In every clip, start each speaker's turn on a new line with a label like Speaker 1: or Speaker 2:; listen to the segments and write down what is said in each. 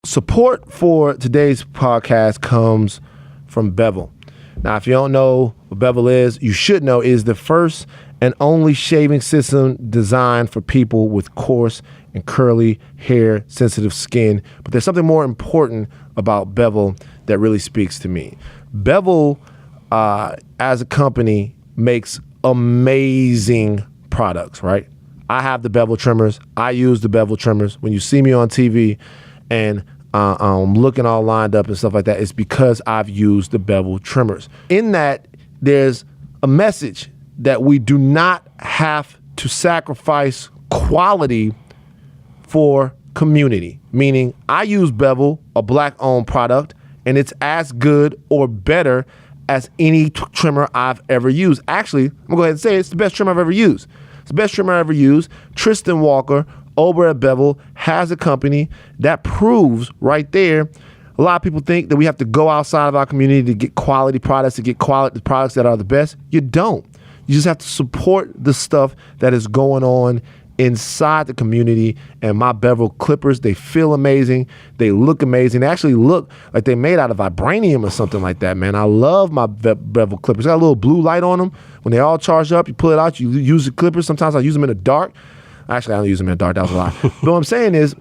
Speaker 1: Support for today's podcast comes from Bevel. Now, if you don't know what Bevel is, you should know it is the first and only shaving system designed for people with coarse and curly hair, sensitive skin. But there's something more important about Bevel that really speaks to me. Bevel, as a company, makes amazing products, right? I have the Bevel trimmers. I use the Bevel trimmers. When you see me on TV and I'm looking all lined up and stuff like that, it's because I've used the Bevel trimmers. In that, there's a message that we do not have to sacrifice quality for community. Meaning, I use Bevel, a black-owned product, and it's as good or better as any trimmer I've ever used. Actually, I'm gonna go ahead and say it's the best trimmer I've ever used. It's the best trimmer I've ever used. Tristan Walker over at Bevel has a company that proves right there. A lot of people think that we have to go outside of our community to get quality products, to get quality products that are the best. You don't. You just have to support the stuff that is going on inside the community. And my Bevel clippers, they feel amazing. They look amazing. They actually look like they're made out of vibranium or something like that, man. I love my Bevel clippers. Got a little blue light on them. When they all charge up, you pull it out, you use the clippers. Sometimes I use them in the dark. Actually, I don't use them in the dark. That was a lie. But what I'm saying is,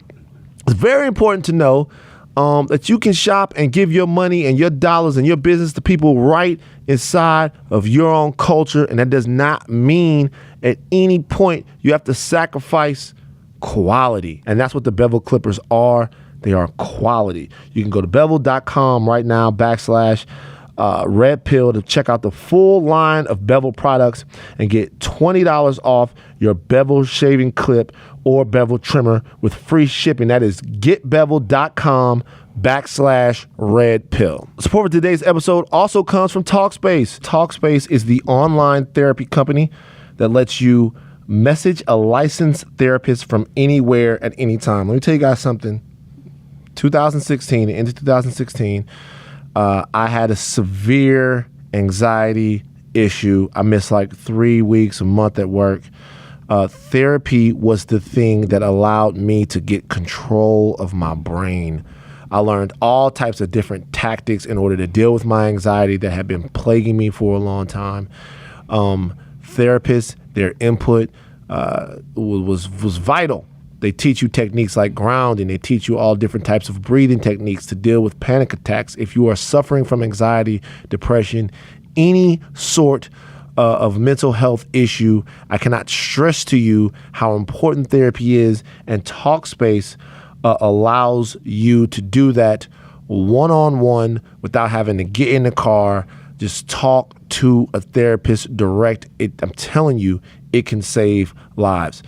Speaker 1: it's very important to know that you can shop and give your money and your dollars and your business to people right inside of your own culture. And that does not mean at any point you have to sacrifice quality. And that's what the Bevel clippers are. They are quality. You can go to bevel.com right now /Red Pill to check out the full line of Bevel products and get $20 off your Bevel shaving clip or Bevel trimmer with free shipping. That is getbevel.com /Red Pill. Support for today's episode also comes from Talkspace. Talkspace is the online therapy company that lets you message a licensed therapist from anywhere at any time. Let me tell you guys something. 2016, into 2016, I had a severe anxiety issue. I missed like 3 weeks, a month at work. Therapy was the thing that allowed me to get control of my brain. I learned all types of different tactics in order to deal with my anxiety that had been plaguing me for a long time. Therapists, their input was vital. They teach you techniques like grounding. They teach you all different types of breathing techniques to deal with panic attacks. If you are suffering from anxiety, depression, any sort of mental health issue, I cannot stress to you how important therapy is. And Talkspace allows you to do that one-on-one without having to get in the car. Just talk to a therapist direct. I'm telling you, it can save lives.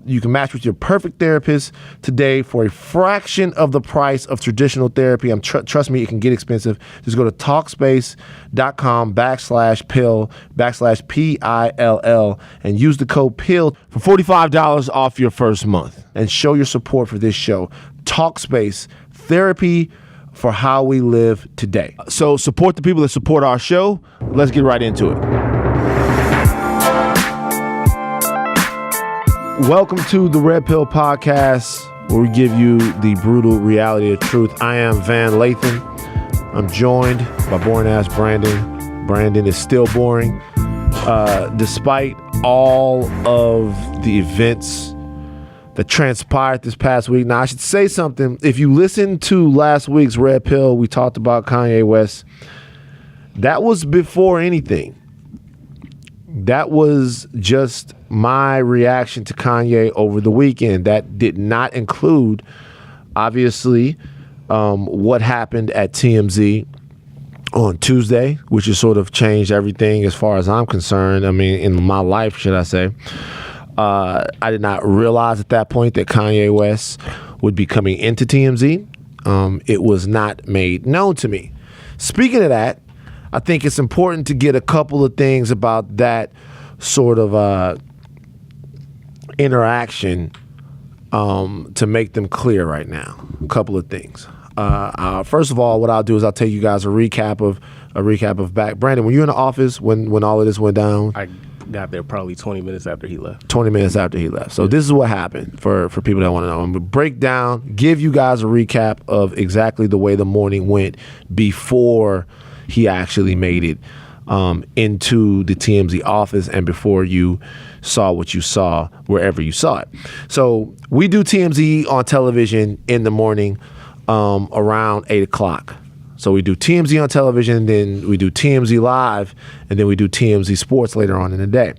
Speaker 1: You can match with your perfect therapist today for a fraction of the price of traditional therapy. Trust me, it can get expensive. Just go to Talkspace.com /pill /PILL and use the code PILL for $45 off your first month and show your support for this show. Talkspace, therapy for how we live today. So support the people that support our show. Let's get right into it. Welcome to the Red Pill Podcast, where we give you the brutal reality of truth. I am Van Lathan. I'm joined by boring-ass Brandon. Brandon is still boring. Despite all of the events that transpired this past week. Now, I should say something. If you listened to last week's Red Pill, we talked about Kanye West. That was before anything. That was just my reaction to Kanye over the weekend. That did not include, obviously, what happened at TMZ on Tuesday, which has sort of changed everything as far as I'm concerned. I mean, in my life, should I say. I did not realize at that point that Kanye West would be coming into TMZ. It was not made known to me. Speaking of that, I think it's important to get a couple of things about that sort of interaction to make them clear right now. A couple of things. First of all, what I'll do is I'll take you guys a recap of back. Brandon, were you in the office when all of this went down?
Speaker 2: I got there probably 20 minutes after he left.
Speaker 1: 20 minutes after he left. So this is what happened for people that want to know. I'm going to break down, give you guys a recap of exactly the way the morning went before he actually made it into the TMZ office and before you saw what you saw wherever you saw it. So we do TMZ on television in the morning around 8 o'clock. So we do TMZ on television, then we do TMZ live, and then we do TMZ sports later on in the day.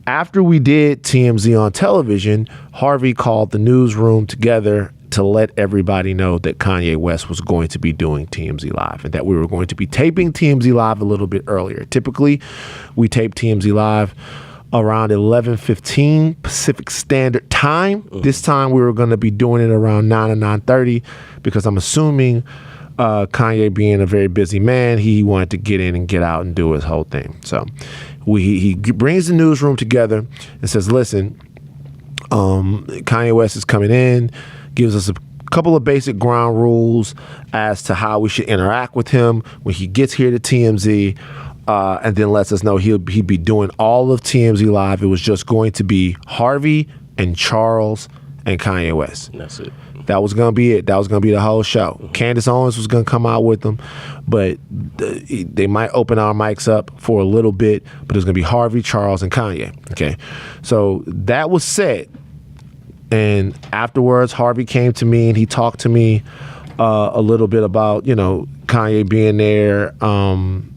Speaker 1: After we did TMZ on television, Harvey called the newsroom together to let everybody know that Kanye West was going to be doing TMZ Live and that we were going to be taping TMZ Live a little bit earlier. Typically, we tape TMZ Live around 11:15 Pacific Standard Time. This time we were going to be doing it around 9 or 9:30 because I'm assuming Kanye being a very busy man, he wanted to get in and get out and do his whole thing. So he brings the newsroom together and says, listen, Kanye West is coming in, gives us a couple of basic ground rules as to how we should interact with him when he gets here to TMZ, and then lets us know he'd be doing all of TMZ Live. It was just going to be Harvey and Charles and Kanye West.
Speaker 2: That's it.
Speaker 1: That was going to be it. That was going to be the whole show. Candace Owens was going to come out with them, but they might open our mics up for a little bit, but it was going to be Harvey, Charles, and Kanye. Okay. So that was said. And afterwards, Harvey came to me and he talked to me a little bit about, Kanye being there and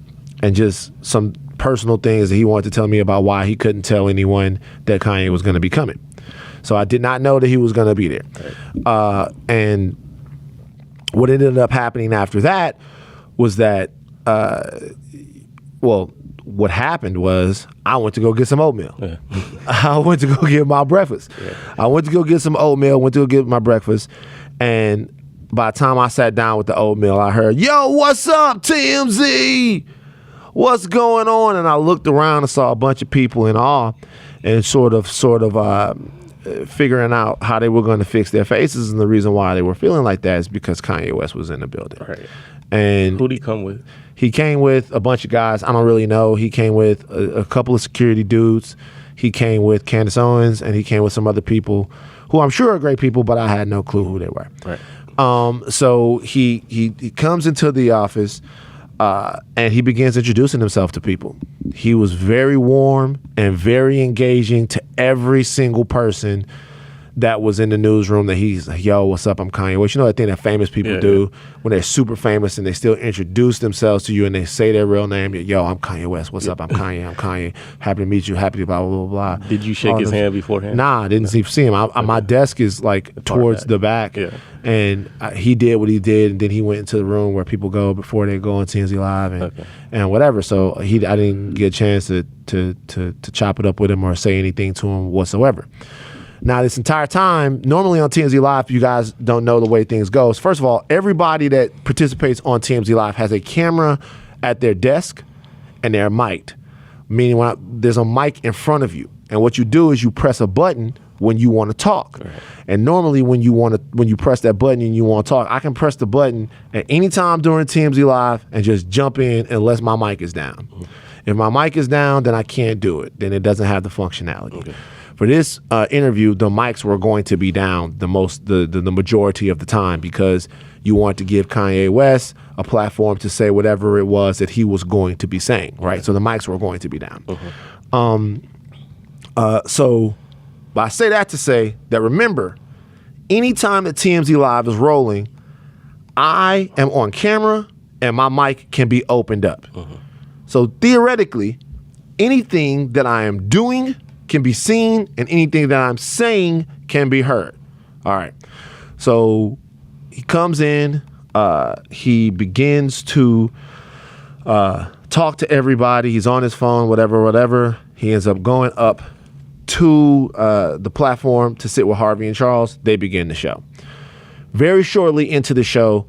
Speaker 1: just some personal things that he wanted to tell me about why he couldn't tell anyone that Kanye was going to be coming. So I did not know that he was going to be there. And what ended up happening after that was that, what happened was I went to go get some oatmeal. Yeah. I went to go get my breakfast. Yeah. I went to go get some oatmeal, went to go get my breakfast. And by the time I sat down with the oatmeal, I heard, yo, what's up, TMZ? What's going on? And I looked around and saw a bunch of people in awe and sort of figuring out how they were going to fix their faces. And the reason why they were feeling like that is because Kanye West was in the building.
Speaker 2: Right.
Speaker 1: And
Speaker 2: who'd he come with?
Speaker 1: He came with a bunch of guys. I don't really know. He came with a couple of security dudes. He came with Candace Owens, and he came with some other people who I'm sure are great people, but I had no clue who they were.
Speaker 2: Right.
Speaker 1: So he comes into the office and he begins introducing himself to people. He was very warm and very engaging to every single person that was in the newsroom. That he's like, yo, what's up? I'm Kanye West. You know that thing that famous people do when they're super famous and they still introduce themselves to you and they say their real name. Yo, I'm Kanye West. What's up? I'm Kanye. Happy to meet you. Happy to blah, blah, blah, blah.
Speaker 2: Did you shake his hand beforehand?
Speaker 1: Nah, I didn't see him. My desk is like towards the back. Yeah. And he did what he did, and then he went into the room where people go before they go on TMZ Live and whatever. So I didn't get a chance to chop it up with him or say anything to him whatsoever. Now, this entire time, normally on TMZ Live, you guys don't know the way things go. First of all, everybody that participates on TMZ Live has a camera at their desk and they're mic'd, meaning there's a mic in front of you. And what you do is you press a button when you want to talk. Right. And normally when you press that button and you want to talk, I can press the button at any time during TMZ Live and just jump in unless my mic is down. Mm-hmm. If my mic is down, then I can't do it. Then it doesn't have the functionality. Okay. For this interview, the mics were going to be down the majority of the time because you want to give Kanye West a platform to say whatever it was that he was going to be saying, right? So the mics were going to be down. But I say that to say that, remember, anytime that TMZ Live is rolling, I am on camera and my mic can be opened up. So theoretically, anything that I am doing can be seen and anything that I'm saying can be heard. All right. So he comes in, he begins to talk to everybody. He's on his phone, whatever. He ends up going up to the platform to sit with Harvey and Charles. They begin the show. Very shortly into the show,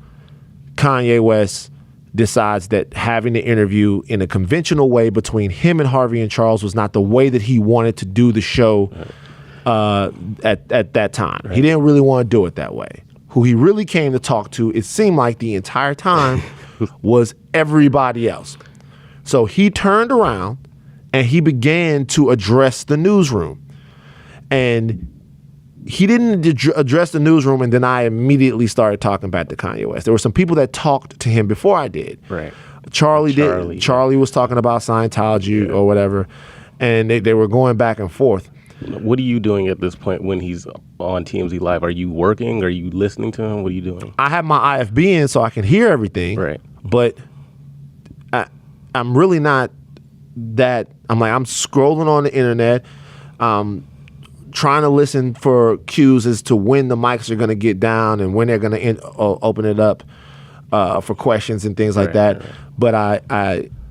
Speaker 1: Kanye West decides that having the interview in a conventional way between him and Harvey and Charles was not the way that he wanted to do the show at that time. Right. He didn't really want to do it that way. Who he really came to talk to, it seemed like the entire time, was everybody else. So he turned around and he began to address the newsroom. And he didn't address the newsroom, and then I immediately started talking back to Kanye West. There were some people that talked to him before I did.
Speaker 2: Right.
Speaker 1: Charlie did. Charlie was talking about Scientology or whatever, and they were going back and forth.
Speaker 2: What are you doing at this point when he's on TMZ Live? Are you working? Are you listening to him? What are you doing?
Speaker 1: I have my IFB in so I can hear everything.
Speaker 2: Right.
Speaker 1: But I'm really not that. I'm scrolling on the internet, trying to listen for cues as to when the mics are going to get down and when they're going to open it up for questions and things like that. Right. But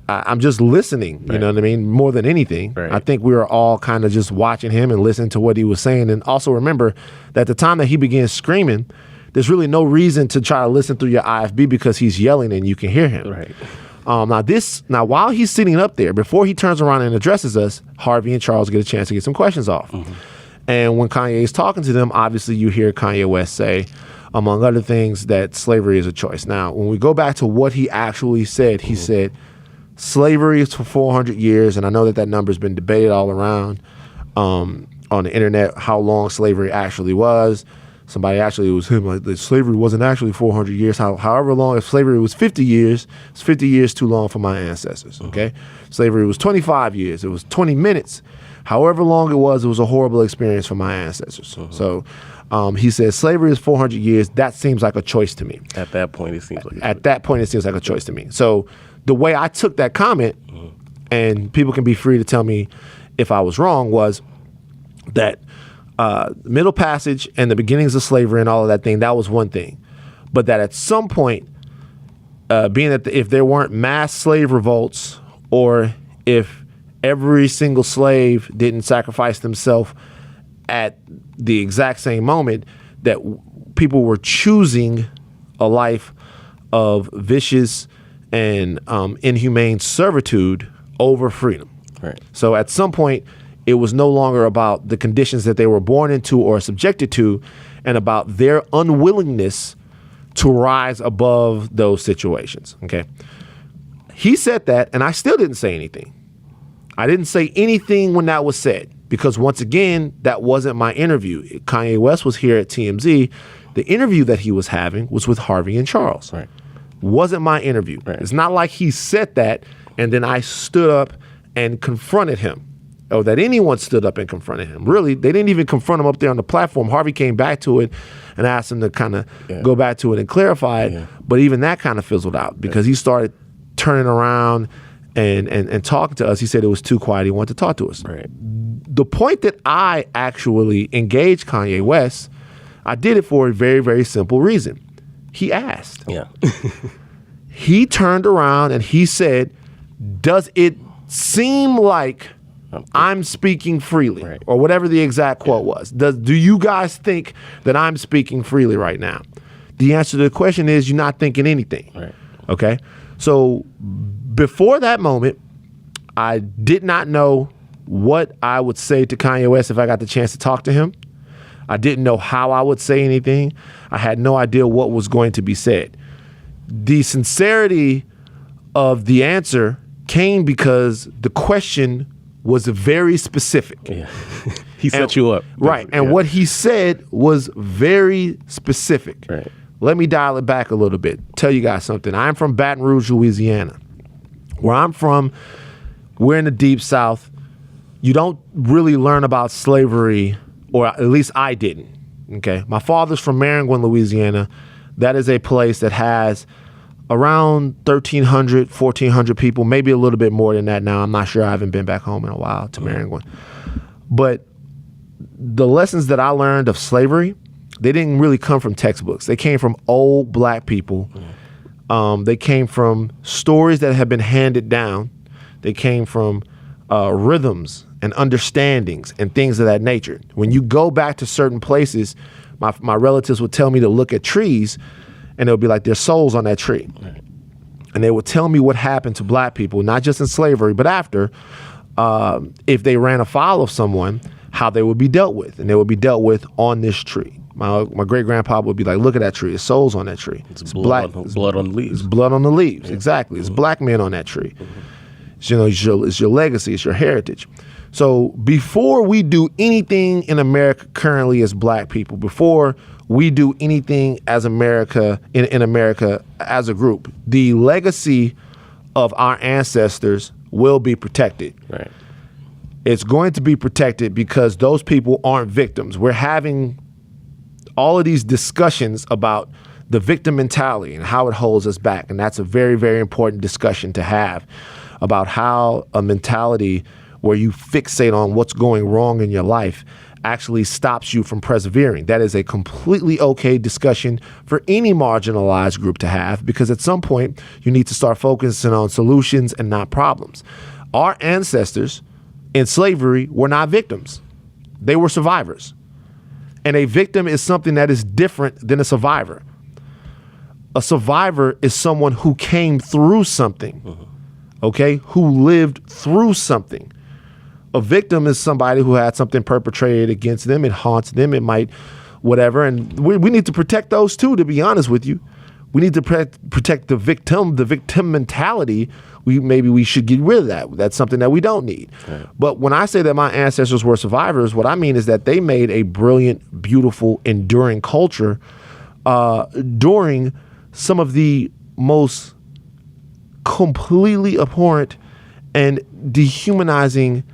Speaker 1: I'm just listening, you know what I mean, more than anything. Right. I think we were all kind of just watching him and listening to what he was saying. And also remember that at the time that he began screaming, there's really no reason to try to listen through your IFB because he's yelling and you can hear him.
Speaker 2: Right.
Speaker 1: Now while he's sitting up there, before he turns around and addresses us, Harvey and Charles get a chance to get some questions off. Mm-hmm. And when Kanye is talking to them, obviously you hear Kanye West say, among other things, that slavery is a choice. Now, when we go back to what he actually said, he said, slavery is for 400 years, and I know that number's been debated all around on the internet, how long slavery actually was. Somebody actually, it was him, like, the slavery wasn't actually 400 years. However long, if slavery was 50 years, it's 50 years too long for my ancestors, okay? Slavery was 25 years. It was 20 minutes. However long it was a horrible experience for my ancestors. So he says slavery is 400 years. That seems like a choice to me.
Speaker 2: At that point, it seems like
Speaker 1: a choice to me. So the way I took that comment, and people can be free to tell me if I was wrong, was that Middle Passage and the beginnings of slavery and all of that thing, that was one thing. But that at some point, being that if there weren't mass slave revolts, or if every single slave didn't sacrifice themselves at the exact same moment, that people were choosing a life of vicious and inhumane servitude over freedom.
Speaker 2: Right.
Speaker 1: So at some point, it was no longer about the conditions that they were born into or subjected to, and about their unwillingness to rise above those situations. Okay. He said that, and I still didn't say anything. I didn't say anything when that was said, because once again, that wasn't my interview. Kanye West was here at TMZ. The interview that he was having was with Harvey and Charles.
Speaker 2: Right.
Speaker 1: Wasn't my interview. Right. It's not like he said that and then I stood up and confronted him, or that anyone stood up and confronted him. Really, they didn't even confront him up there on the platform. Harvey came back to it and asked him to kind of go back to it and clarify it. Yeah. But even that kind of fizzled out, because he started turning around and talking to us. He said it was too quiet. He wanted to talk to us.
Speaker 2: Right.
Speaker 1: The point that I actually engaged Kanye West, I did it for a very, very simple reason. He asked.
Speaker 2: Yeah.
Speaker 1: He turned around and he said, does it seem like I'm speaking freely?
Speaker 2: Right.
Speaker 1: Or whatever the exact quote was. Do you guys think that I'm speaking freely right now? The answer to the question is you're not thinking anything.
Speaker 2: Right.
Speaker 1: Okay? So before that moment, I did not know what I would say to Kanye West if I got the chance to talk to him. I didn't know how I would say anything. I had no idea what was going to be said. The sincerity of the answer came because the question was very specific.
Speaker 2: Yeah. He set you up.
Speaker 1: Right. And what he said was very specific.
Speaker 2: Right.
Speaker 1: Let me dial it back a little bit. Tell you guys something. I'm from Baton Rouge, Louisiana. Where I'm from, we're in the Deep South. You don't really learn about slavery, or at least I didn't. Okay. My father's from Maringouin, Louisiana. That is a place that has around 1,300, 1,400 people, maybe a little bit more than that now. I'm not sure. I haven't been back home in a while to Maringouin. But the lessons that I learned of slavery, they didn't really come from textbooks. They came from old black people. They came from stories that have been handed down. They came from rhythms and understandings and things of that nature. When you go back to certain places, my relatives would tell me to look at trees, and it would be like there's souls on that tree. Right. And they would tell me what happened to black people, not just in slavery, but after, if they ran afoul of someone, how they would be dealt with. And they would be dealt with on this tree. My great-grandpa would be like, look at that tree. There's souls on that tree.
Speaker 2: It's blood on the leaves.
Speaker 1: It's blood on the leaves, exactly. It's black men on that tree. It's your legacy. It's your heritage. So before we do anything in America currently as black people, before we do anything as America in America as a group, the legacy of our ancestors will be protected.
Speaker 2: Right.
Speaker 1: It's going to be protected because those people aren't victims. We're having all of these discussions about the victim mentality and how it holds us back. And that's a very, very important discussion to have about how a mentality where you fixate on what's going wrong in your life actually stops you from persevering. That is a completely okay discussion for any marginalized group to have, because at some point you need to start focusing on solutions and not problems. Our ancestors in slavery were not victims. They were survivors. And a victim is something that is different than a survivor. A survivor is someone who came through something, okay, who lived through something. A victim is somebody who had something perpetrated against them. It haunts them. It might, whatever. And we need to protect those too, to be honest with you. We need to protect the victim mentality. We should get rid of that. That's something that we don't need. Right. But when I say that my ancestors were survivors, what I mean is that they made a brilliant, beautiful, enduring culture during some of the most completely abhorrent and dehumanizing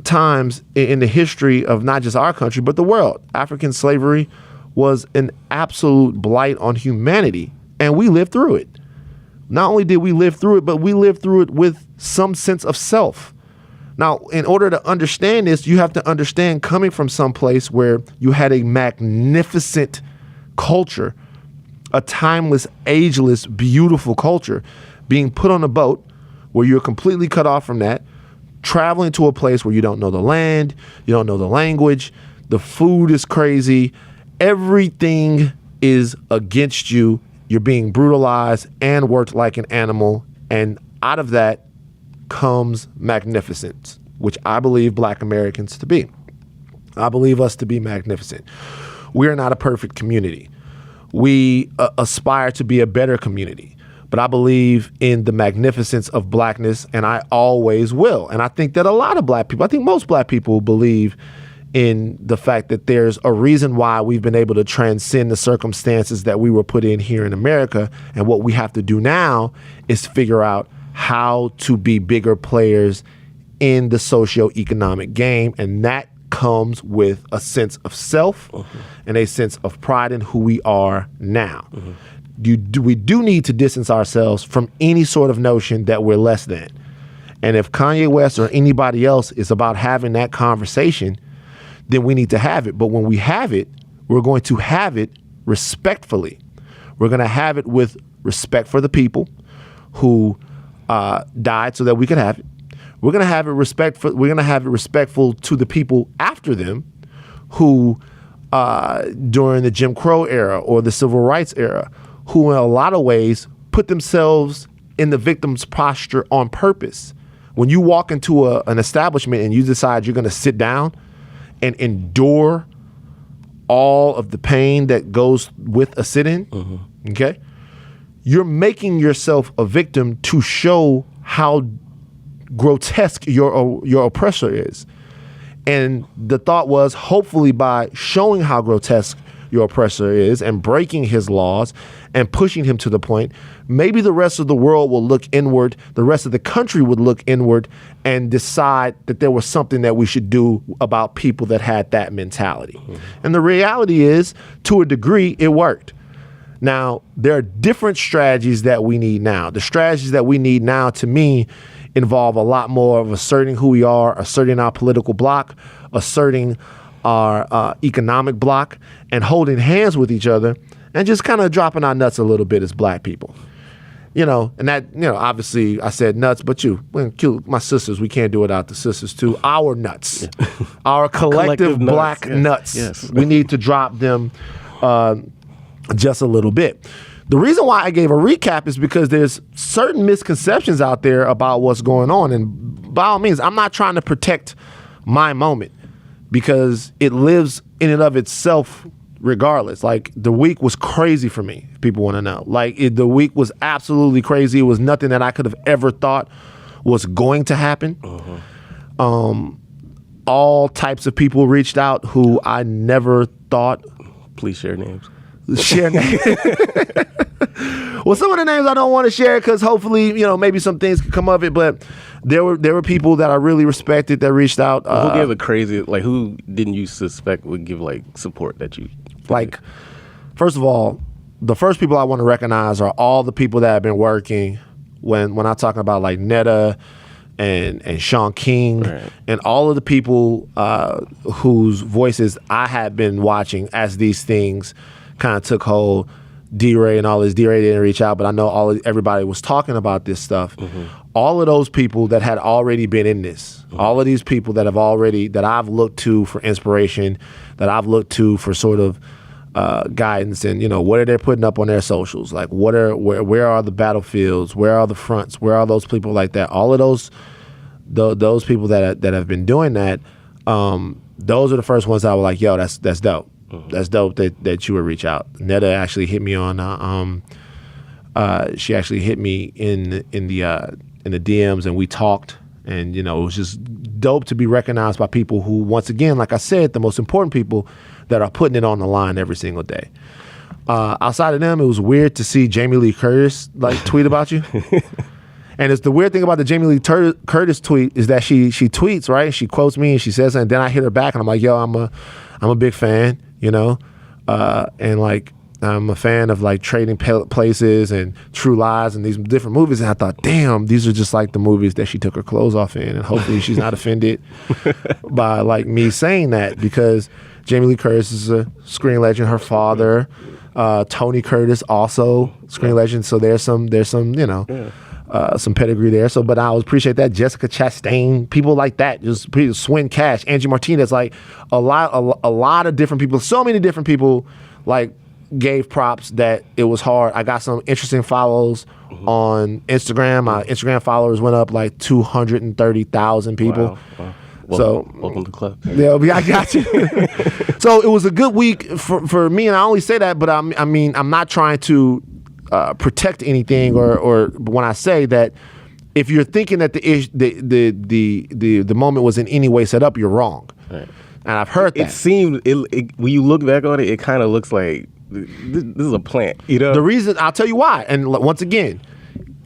Speaker 1: times in the history of not just our country, but the world. African slavery was an absolute blight on humanity, and we lived through it. Not only did we live through it, but we lived through it with some sense of self. Now, in order to understand this, you have to understand coming from some place where you had a magnificent culture, a timeless, ageless, beautiful culture, being put on a boat where you're completely cut off from that, traveling to a place where you don't know the land, you don't know the language, the food is crazy, everything is against you, you're being brutalized and worked like an animal, and out of that comes magnificence, which I believe black Americans to be. I believe us to be magnificent. We are not a perfect community. We aspire to be a better community. But I believe in the magnificence of blackness, and I always will. And I think that a lot of black people, I think most black people believe in the fact that there's a reason why we've been able to transcend the circumstances that we were put in here in America. And what we have to do now is figure out how to be bigger players in the socioeconomic game. And that comes with a sense of self and a sense of pride in who we are now. We do need to distance ourselves from any sort of notion that we're less than. And if Kanye West or anybody else is about having that conversation, then we need to have it. But when we have it, we're going to have it respectfully. We're going to have it with respect for the people who died so that we could have it. We're going to have it respectful to the people after them who during the Jim Crow era or the Civil Rights era, who in a lot of ways put themselves in the victim's posture on purpose. When you walk into an establishment and you decide you're going to sit down and endure all of the pain that goes with a sit-in, okay, you're making yourself a victim to show how grotesque your oppressor is. And the thought was, hopefully by showing how grotesque your oppressor is and breaking his laws and pushing him to the point, maybe the rest of the world will look inward, the rest of the country would look inward and decide that there was something that we should do about people that had that mentality. And the reality is, to a degree, it worked. Now, there are different strategies that we need now. The strategies that we need now, to me, involve a lot more of asserting who we are, asserting our political block, asserting our economic block, and holding hands with each other and just kind of dropping our nuts a little bit as black people. And that, obviously I said nuts, but my sisters, we can't do it without the sisters too. Our nuts, our collective black nuts. Yes. We need to drop them just a little bit. The reason why I gave a recap is because there's certain misconceptions out there about what's going on. And by all means, I'm not trying to protect my moment because it lives in and of itself regardless. Like, the week was crazy for me, if people want to know. The week was absolutely crazy. It was nothing that I could have ever thought was going to happen. All types of people reached out who I never thought.
Speaker 2: Please share names.
Speaker 1: Share names. Well, some of the names I don't want to share because hopefully, maybe some things could come of it. But there were people that I really respected that reached out.
Speaker 2: Who gave a crazy, who didn't you suspect would give support that you
Speaker 1: First of all, the first people I want to recognize are all the people that have been working. When I'm talking about Netta and Sean King,
Speaker 2: right,
Speaker 1: and all of the people whose voices I had been watching as these things kind of took hold. D-Ray and all this. D-Ray didn't reach out, but I know everybody was talking about this stuff. All of those people that had already been in this, all of these people that I've looked to for inspiration, that I've looked to for sort of guidance, and what are they putting up on their socials? Where are the battlefields? Where are the fronts? Where are those people like that? All of those people that have been doing that, those are the first ones that were like, yo, that's dope. That's dope that you would reach out. Netta actually hit me on. She actually hit me in the DMs, and we talked. And it was just dope to be recognized by people who, once again, like I said, the most important people that are putting it on the line every single day. Outside of them, it was weird to see Jamie Lee Curtis tweet about you. And it's the weird thing about the Jamie Lee Curtis tweet is that she tweets, right? She quotes me and she says, and then I hit her back and I'm like, yo, I'm a big fan. And I'm a fan of Trading Places and True Lies and these different movies. And I thought, damn, these are just the movies that she took her clothes off in. And hopefully she's not offended by me saying that, because Jamie Lee Curtis is a screen legend. Her father, Tony Curtis, also screen legend. So there's some pedigree there. So, but I would appreciate that. Jessica Chastain, people like that, just Swin Cash, Angie Martinez, a lot of different people. So many different people gave props that it was hard. I got some interesting follows on Instagram. My Instagram followers went up 230,000 people.
Speaker 2: Wow.
Speaker 1: Welcome
Speaker 2: to the club.
Speaker 1: Yeah, I got you. So it was a good week for me, and I only say that, but I'm not trying to protect anything, or when I say that, if you're thinking that the moment was in any way set up, you're wrong.
Speaker 2: Right.
Speaker 1: And I've heard that.
Speaker 2: It seemed when you look back on it, it kind of looks like this is a plant.
Speaker 1: The reason, I'll tell you why. And once again,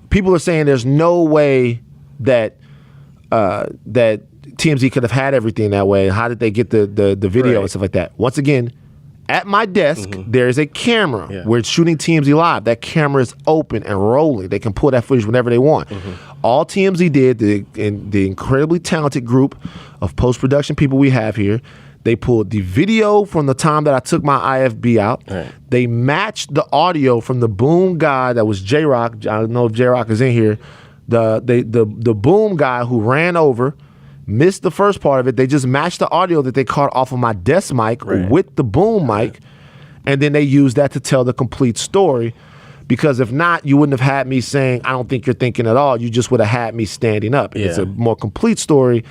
Speaker 1: people are saying there's no way that that TMZ could have had everything that way. How did they get the video and stuff like that? Once again, at my desk, there is a camera.
Speaker 2: Yeah.
Speaker 1: We're shooting TMZ Live. That camera is open and rolling. They can pull that footage whenever they want. All TMZ did, the incredibly talented group of post-production people we have here, they pulled the video from the time that I took my IFB out.
Speaker 2: Right.
Speaker 1: They matched the audio from the boom guy that was J-Rock. I don't know if J-Rock is in here. The boom guy who ran over, missed the first part of it. They just matched the audio that they caught off of my desk mic with the boom mic, and then they used that to tell the complete story. Because if not, you wouldn't have had me saying, I don't think you're thinking at all. You just would have had me standing up.
Speaker 2: Yeah.
Speaker 1: It's a more complete story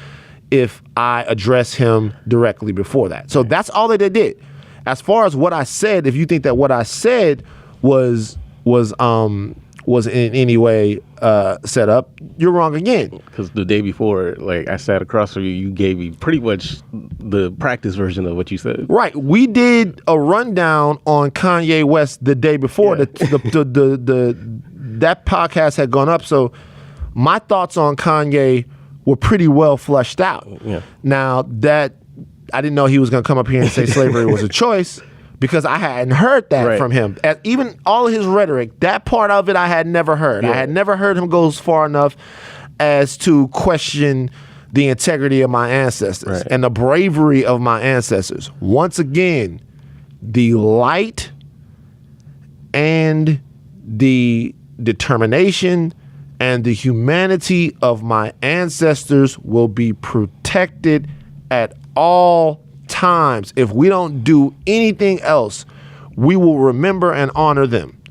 Speaker 1: if I address him directly before that. So that's all that they did. As far as what I said, if you think that what I said was in any way set up, you're wrong again.
Speaker 2: Because the day before, I sat across from you, you gave me pretty much the practice version of what you said.
Speaker 1: Right. We did a rundown on Kanye West the day before.
Speaker 2: Yeah.
Speaker 1: That podcast had gone up, so my thoughts on Kanye were pretty well fleshed out.
Speaker 2: Yeah.
Speaker 1: Now, that I didn't know he was going to come up here and say slavery was a choice, because I hadn't heard that from him. Even all of his rhetoric, that part of it I had never heard.
Speaker 2: Yeah.
Speaker 1: I had never heard him go as far enough as to question the integrity of my ancestors and the bravery of my ancestors. Once again, the light and the determination and the humanity of my ancestors will be protected at all times. If we don't do anything else, we will remember and honor them.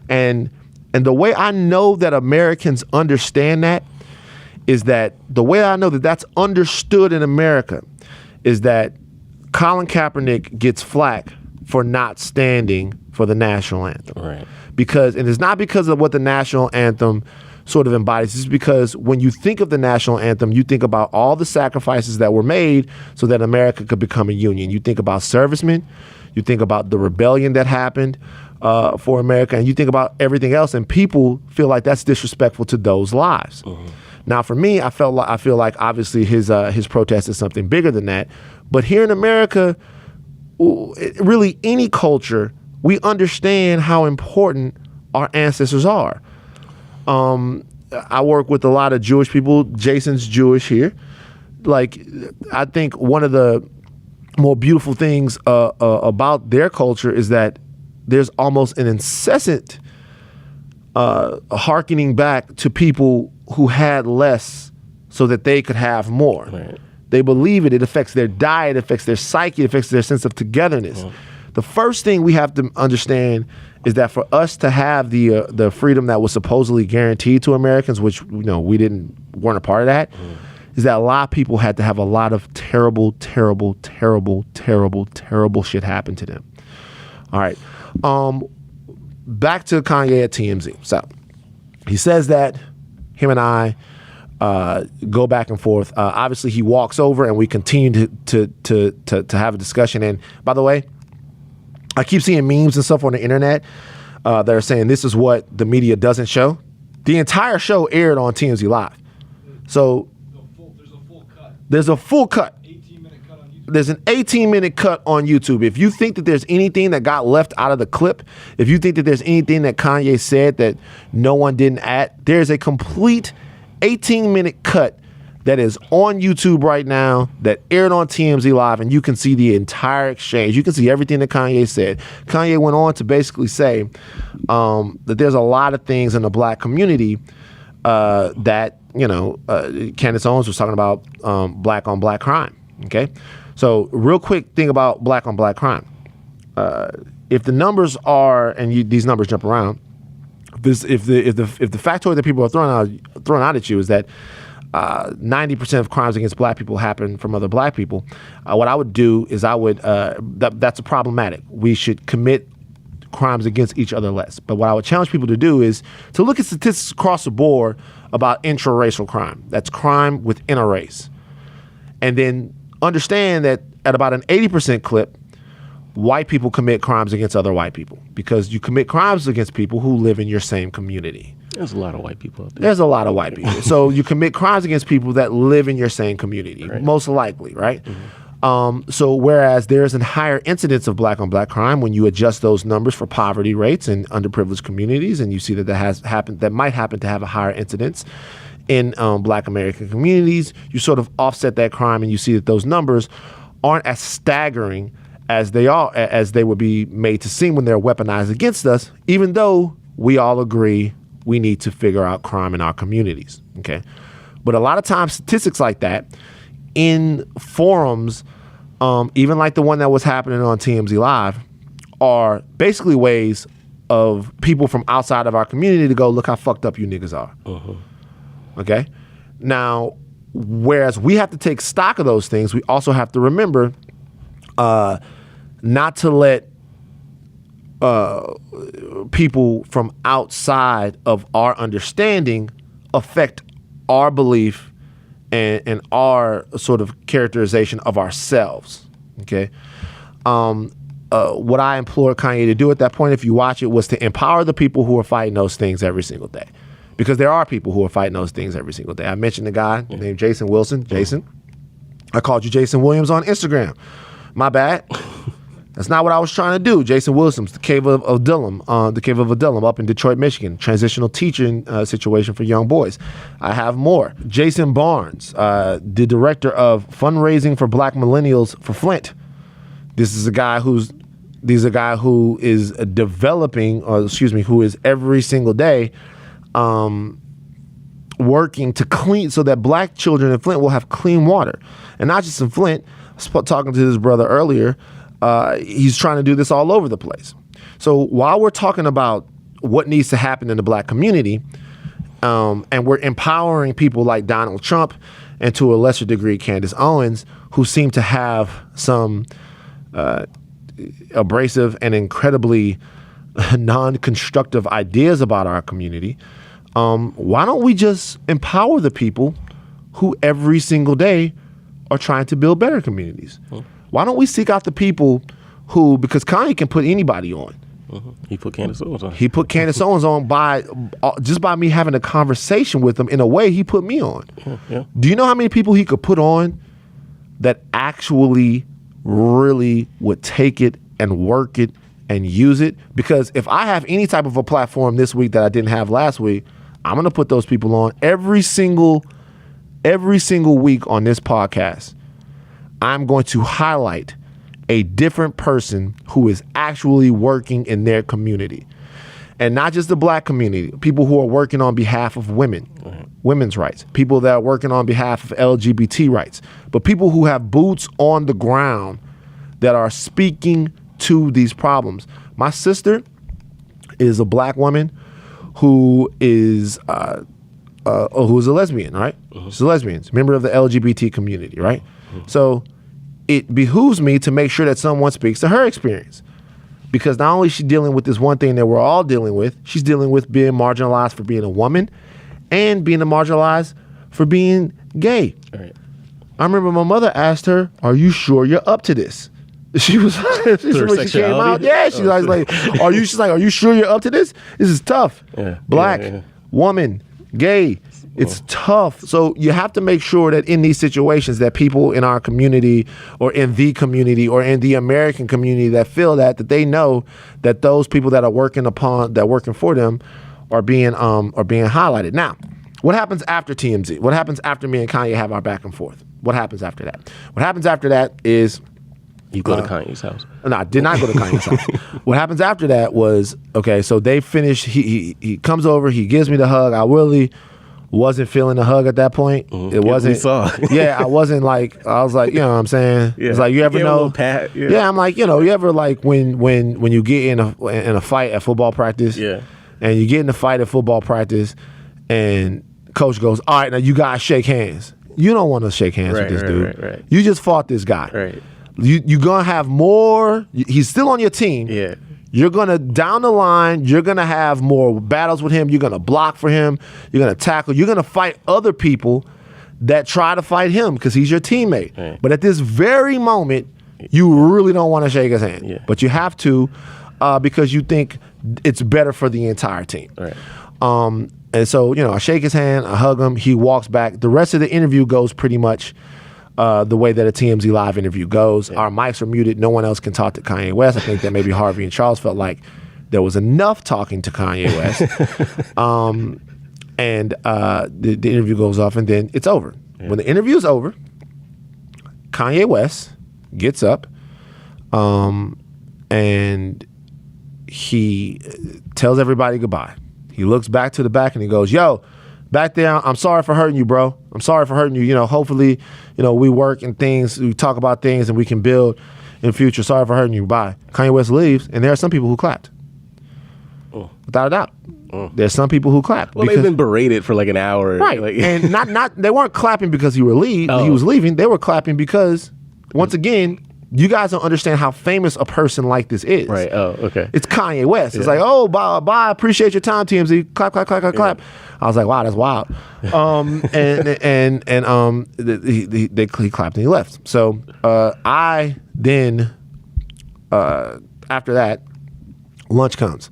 Speaker 1: And the way I know that Americans understand that is that the way I know that that's understood in America is that Colin Kaepernick gets flack for not standing for the national anthem.
Speaker 2: Right.
Speaker 1: And it's not because of what the national anthem sort of embodies this, because when you think of the national anthem, you think about all the sacrifices that were made so that America could become a union. You think about servicemen, you think about the rebellion that happened for America, and you think about everything else, and people feel like that's disrespectful to those lives. Now, for me, I feel like obviously his protest is something bigger than that. But here in America, really any culture, we understand how important our ancestors are. I work with a lot of Jewish people. Jason's Jewish here. Like, I think one of the more beautiful things about their culture is that there's almost an incessant hearkening back to people who had less so that they could have more.
Speaker 2: Right.
Speaker 1: They believe it. It affects their diet, it affects their psyche, it affects their sense of togetherness. The first thing we have to understand is that for us to have the freedom that was supposedly guaranteed to Americans, which we weren't a part of that, is that a lot of people had to have a lot of terrible, terrible, terrible, terrible, terrible shit happen to them. All right. Back to Kanye at TMZ. So he says that him and I go back and forth. Obviously, he walks over and we continue to have a discussion. And by the way, I keep seeing memes and stuff on the internet that are saying this is what the media doesn't show. The entire show aired on TMZ Live. So there's a full cut. There's an 18-minute cut on YouTube. If you think that there's anything that got left out of the clip, if you think that there's anything that Kanye said that no one didn't add, there's a complete 18-minute cut that is on YouTube right now that aired on TMZ Live, and you can see the entire exchange. You can see everything that Kanye said. Kanye went on to basically say that there's a lot of things in the black community that, Candace Owens was talking about black on black crime, okay? So real quick thing about black on black crime. If the numbers are, and these numbers jump around, if the factoid that people are throwing out at you is that 90% of crimes against black people happen from other black people, what I would do is that's problematic. We should commit crimes against each other less. But what I would challenge people to do is to look at statistics across the board about intraracial crime. That's crime within a race. And then understand that at about an 80% clip, white people commit crimes against other white people, because you commit crimes against people who live in your same community.
Speaker 2: There's a lot of white people out there.
Speaker 1: There's a lot of white people. So you commit crimes against people that live in your same community, right. Most likely, right? So whereas there's a higher incidence of black on black crime when you adjust those numbers for poverty rates in underprivileged communities, and you see that might happen to have a higher incidence in black American communities, you sort of offset that crime, and you see that those numbers aren't as staggering as they would be made to seem when they're weaponized against us, even though we all agree we need to figure out crime in our communities, okay? But a lot of times statistics like that in forums, even like the one that was happening on TMZ Live, are basically ways of people from outside of our community to go, look how fucked up you niggas are. Okay? Now, whereas we have to take stock of those things, we also have to remember not to let people from outside of our understanding affect our belief and our sort of characterization of ourselves. Okay? What I implored Kanye to do at that point, if you watch it, was to empower the people who are fighting those things every single day. Because there are people who are fighting those things every single day. I mentioned a guy named Jason Wilson. Jason, I called you Jason Williams on Instagram. My bad. That's not what I was trying to do. Jason Wilson's the Cave of Adullam, up in Detroit, Michigan. Transitional teaching situation for young boys. I have more. Jason Barnes, the director of fundraising for black millennials for Flint. This is a guy who is developing, who is every single day working to clean so that black children in Flint will have clean water. And not just in Flint. I was talking to his brother earlier. He's trying to do this all over the place. So while we're talking about what needs to happen in the black community, and we're empowering people like Donald Trump and to a lesser degree Candace Owens, who seem to have some abrasive and incredibly non-constructive ideas about our community, why don't we just empower the people who every single day are trying to build better communities? Why don't we seek out the people who, because Kanye can put anybody on.
Speaker 2: He put Candace Owens on.
Speaker 1: He put Candace Owens on just by me having a conversation with him. In a way, he put me on.
Speaker 2: Yeah.
Speaker 1: Do you know how many people he could put on that actually really would take it and work it and use it? Because if I have any type of a platform this week that I didn't have last week, I'm going to put those people on every single week on this podcast. I'm going to highlight a different person who is actually working in their community. And not just the black community, people who are working on behalf of women, women's rights, people that are working on behalf of LGBT rights, but people who have boots on the ground that are speaking to these problems. My sister is a black woman who is a lesbian, right? She's a lesbian, member of the LGBT community, right? So it behooves me to make sure that someone speaks to her experience, because not only is she dealing with this one thing that we're all dealing with, she's dealing with being marginalized for being a woman and being marginalized for being gay.
Speaker 2: Right.
Speaker 1: I remember my mother asked her, "Are you sure you're up to this?" She was when she came out. Yeah, she's like, "Are you?" She's like, "Are you sure you're up to this? This is tough."
Speaker 2: Yeah.
Speaker 1: Black,
Speaker 2: Yeah.
Speaker 1: woman, gay. It's tough. So you have to make sure that in these situations that people in our community or in the community or in the American community that feel that they know that those people that are working for them are being highlighted. Now, what happens after TMZ? What happens after me and Kanye have our back and forth? What happens after that? What happens after that is
Speaker 2: you go to Kanye's house.
Speaker 1: No, I did not go to Kanye's house. What happens after that was, okay, so they finish, he comes over, he gives me the hug. I really wasn't feeling the hug at that point. It wasn't.
Speaker 2: We saw.
Speaker 1: Yeah, I wasn't like, I was like, you know what I'm saying?
Speaker 2: Yeah.
Speaker 1: It's like, you ever know?
Speaker 2: Pat,
Speaker 1: yeah, I'm like, you ever like when you get in a fight at football practice,
Speaker 2: yeah,
Speaker 1: and you get in a fight at football practice and coach goes, "All right, now you guys shake hands." You don't want to shake hands with this dude.
Speaker 2: Right.
Speaker 1: You just fought this guy.
Speaker 2: Right.
Speaker 1: You're going to have more, he's still on your team.
Speaker 2: Yeah.
Speaker 1: You're going to, down the line, you're going to have more battles with him. You're going to block for him. You're going to tackle. You're going to fight other people that try to fight him because he's your teammate.
Speaker 2: Right.
Speaker 1: But at this very moment, you really don't want to shake his hand.
Speaker 2: Yeah.
Speaker 1: But you have to because you think it's better for the entire team.
Speaker 2: Right.
Speaker 1: And so, I shake his hand, I hug him, he walks back. The rest of the interview goes pretty much the way that a TMZ Live interview goes. Yeah. Our mics are muted. No one else can talk to Kanye West. I think that maybe Harvey and Charles felt like there was enough talking to Kanye West. The interview goes off and then it's over. Yeah. When the interview is over, Kanye West gets up and he tells everybody goodbye. He looks back to the back and he goes, "Yo, back there, I'm sorry for hurting you, bro. I'm sorry for hurting you. Hopefully, we work and things, we talk about things and we can build in the future. Sorry for hurting you. Bye." Kanye West leaves, and there are some people who clapped. Without a doubt. There's some people who clapped.
Speaker 2: Well, they've been berated for like an hour.
Speaker 1: Right. And not they weren't clapping because he was leaving. They were clapping because, once again, you guys don't understand how famous a person like this is.
Speaker 2: Right. Oh, okay.
Speaker 1: It's Kanye West. Yeah. It's like, "Oh, bye. Appreciate your time, TMZ. Clap, clap, clap, clap, clap." I was like, "Wow, that's wild." He clapped and he left. So I then after that, lunch comes.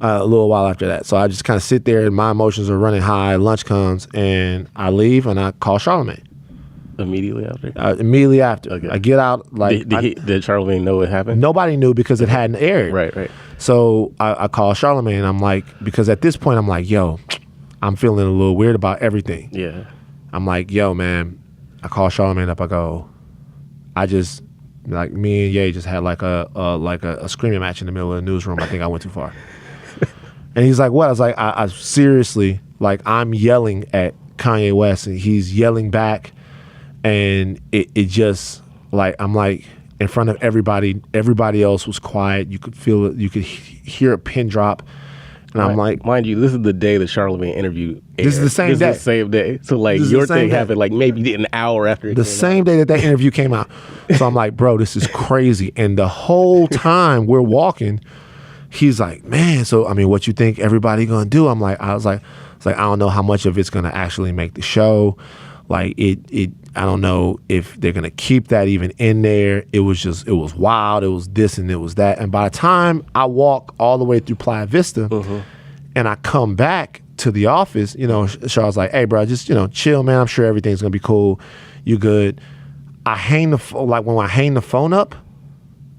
Speaker 1: A little while after that. So I just kind of sit there and my emotions are running high. Lunch comes and I leave and I call Charlamagne.
Speaker 2: Immediately after?
Speaker 1: Immediately after.
Speaker 2: Okay.
Speaker 1: I get out. Like,
Speaker 2: did Charlamagne know what happened?
Speaker 1: Nobody knew because it hadn't aired.
Speaker 2: Right.
Speaker 1: So I call Charlamagne and I'm like, because at this point I'm like, "Yo, I'm feeling a little weird about everything."
Speaker 2: Yeah.
Speaker 1: I'm like, "Yo, man," I call Charlamagne up. I go, "I just, like, me and Ye just had like a screaming match in the middle of the newsroom. I think I went too far." And he's like, "What?" I was like, I seriously, like, I'm yelling at Kanye West and he's yelling back. And it just, like, I'm like, in front of everybody else was quiet. You could feel it. You could hear a pin drop. And I'm like,
Speaker 2: mind you, this is the day the Charlamagne interview aired.
Speaker 1: This is the same day.
Speaker 2: This is the same day. So, like, your thing happened, like, maybe an hour after it
Speaker 1: the same day that interview came out. So I'm like, "Bro, this is crazy." And the whole time we're walking, he's like, man, so I mean, what you think everybody gonna do? I was like, I don't know how much of it's gonna actually make the show. Like I don't know if they're gonna keep that even in there. It was wild. It was this and it was that. And by the time I walk all the way through Playa Vista, and I come back to the office, Charles like, hey, bro, just chill, man. I'm sure everything's gonna be cool. You good? When I hang the phone up,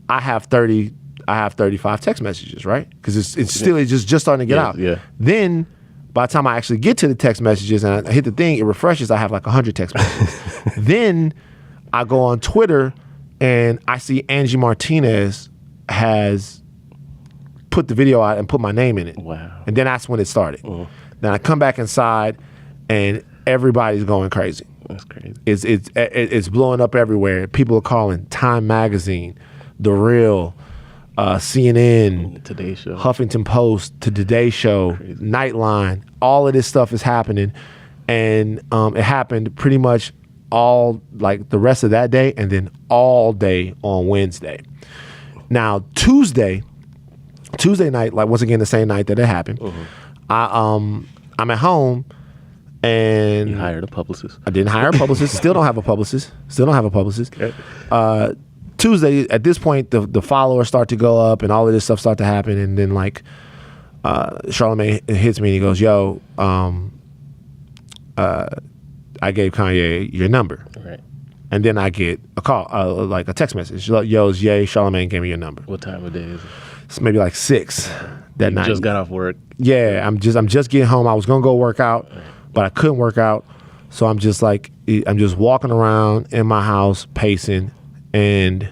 Speaker 1: I have 35 text messages, right? Because it's still just starting to get out.
Speaker 2: Yeah.
Speaker 1: Then by the time I actually get to the text messages and I hit the thing, it refreshes. I have like 100 text messages. Then I go on Twitter and I see Angie Martinez has put the video out and put my name in it.
Speaker 2: Wow.
Speaker 1: And then that's when it started. Then I come back inside and everybody's going crazy.
Speaker 2: That's crazy.
Speaker 1: It's blowing up everywhere. People are calling Time Magazine, The Real, CNN,
Speaker 2: Today Show,
Speaker 1: Huffington Post, to Today Show,
Speaker 2: Crazy.
Speaker 1: Nightline. All of this stuff is happening, and it happened pretty much all like the rest of that day, and then all day on Wednesday. Now Tuesday night, like once again the same night that it happened, I'm at home. And
Speaker 2: you hired a publicist.
Speaker 1: I didn't hire a publicist. Still don't have a publicist. Okay. Tuesday, at this point, the followers start to go up and all of this stuff start to happen. And then like Charlamagne hits me and he goes, yo, I gave Kanye your number.
Speaker 2: Right.
Speaker 1: And then I get a call, like a text message. Yo, it's Ye, Charlamagne gave me your number.
Speaker 2: What time of day is it?
Speaker 1: It's maybe like 6 that night.
Speaker 2: You just got off work.
Speaker 1: Yeah, I'm just getting home. I was gonna go work out, but I couldn't work out. So I'm just walking around in my house pacing, and